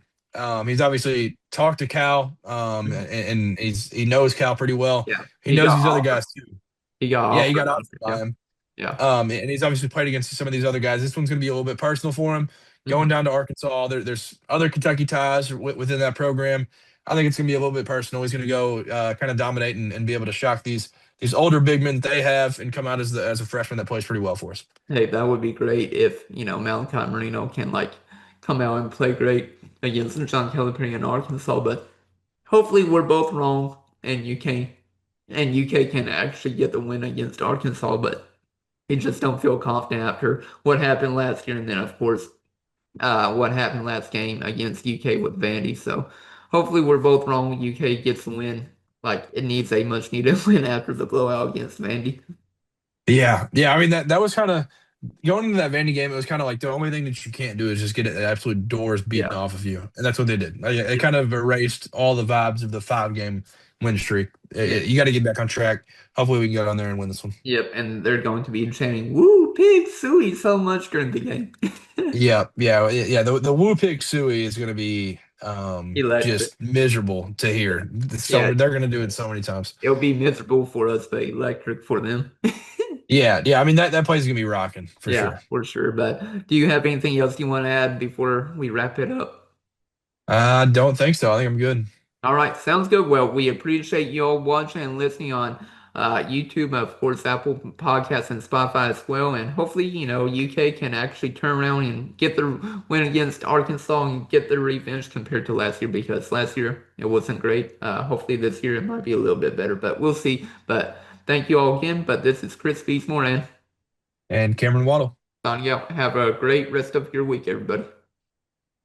he's obviously talked to Cal, Mhm. and he knows Cal pretty well. Yeah. He knows these other guys too. He got Yeah, he offered. got offered by Yeah. him. Yeah. And he's obviously played against some of these other guys. This one's going to be a little bit personal for him. Going Mhm. down to Arkansas, there's other Kentucky ties within that program. I think it's going to be a little bit personal. He's going to go kind of dominate and be able to shock these older big men that they have and come out as a freshman that plays pretty well for us. Hey, that would be great if, Malachi Marino can like come out and play great against John Calipari in Arkansas, but hopefully we're both wrong and UK can actually get the win against Arkansas, but they just don't feel confident after what happened last year and then of course what happened last game against UK with Vandy. So hopefully we're both wrong. UK gets the win. Like it needs a much needed win after the blowout against Vandy. Yeah, yeah. I mean that was kind of going into that Vandy game, it was kind of like the only thing that you can't do is just get the absolute doors beaten Yeah. off of you, and that's what they did. It Yep. kind of erased all the vibes of the 5 game win streak. Yep. You got to get back on track. Hopefully, we can get on there and win this one. Yep. And they're going to be chanting "Woo Pig Suey" so much during the game. Yeah. The Woo Pig Suey is going to be Electric. just miserable to Yeah. hear. Yeah. So they're going to do it so many times. It'll be miserable for us, but electric for them. Yeah. I mean that place is going to be rocking for Yeah, sure. for sure. But do you have anything else you want to add before we wrap it up? I don't think so. I think I'm good. All right, sounds good. Well, we appreciate you all watching and listening on YouTube, of course, Apple Podcasts and Spotify as well. And hopefully, UK can actually turn around and get the win against Arkansas and get their revenge compared to last year because last year it wasn't great. Hopefully this year it might be a little bit better, but we'll see. But thank you all again. But this is Chris Beesmore and And Cameron Waddle. signing out. Have a great rest of your week, everybody.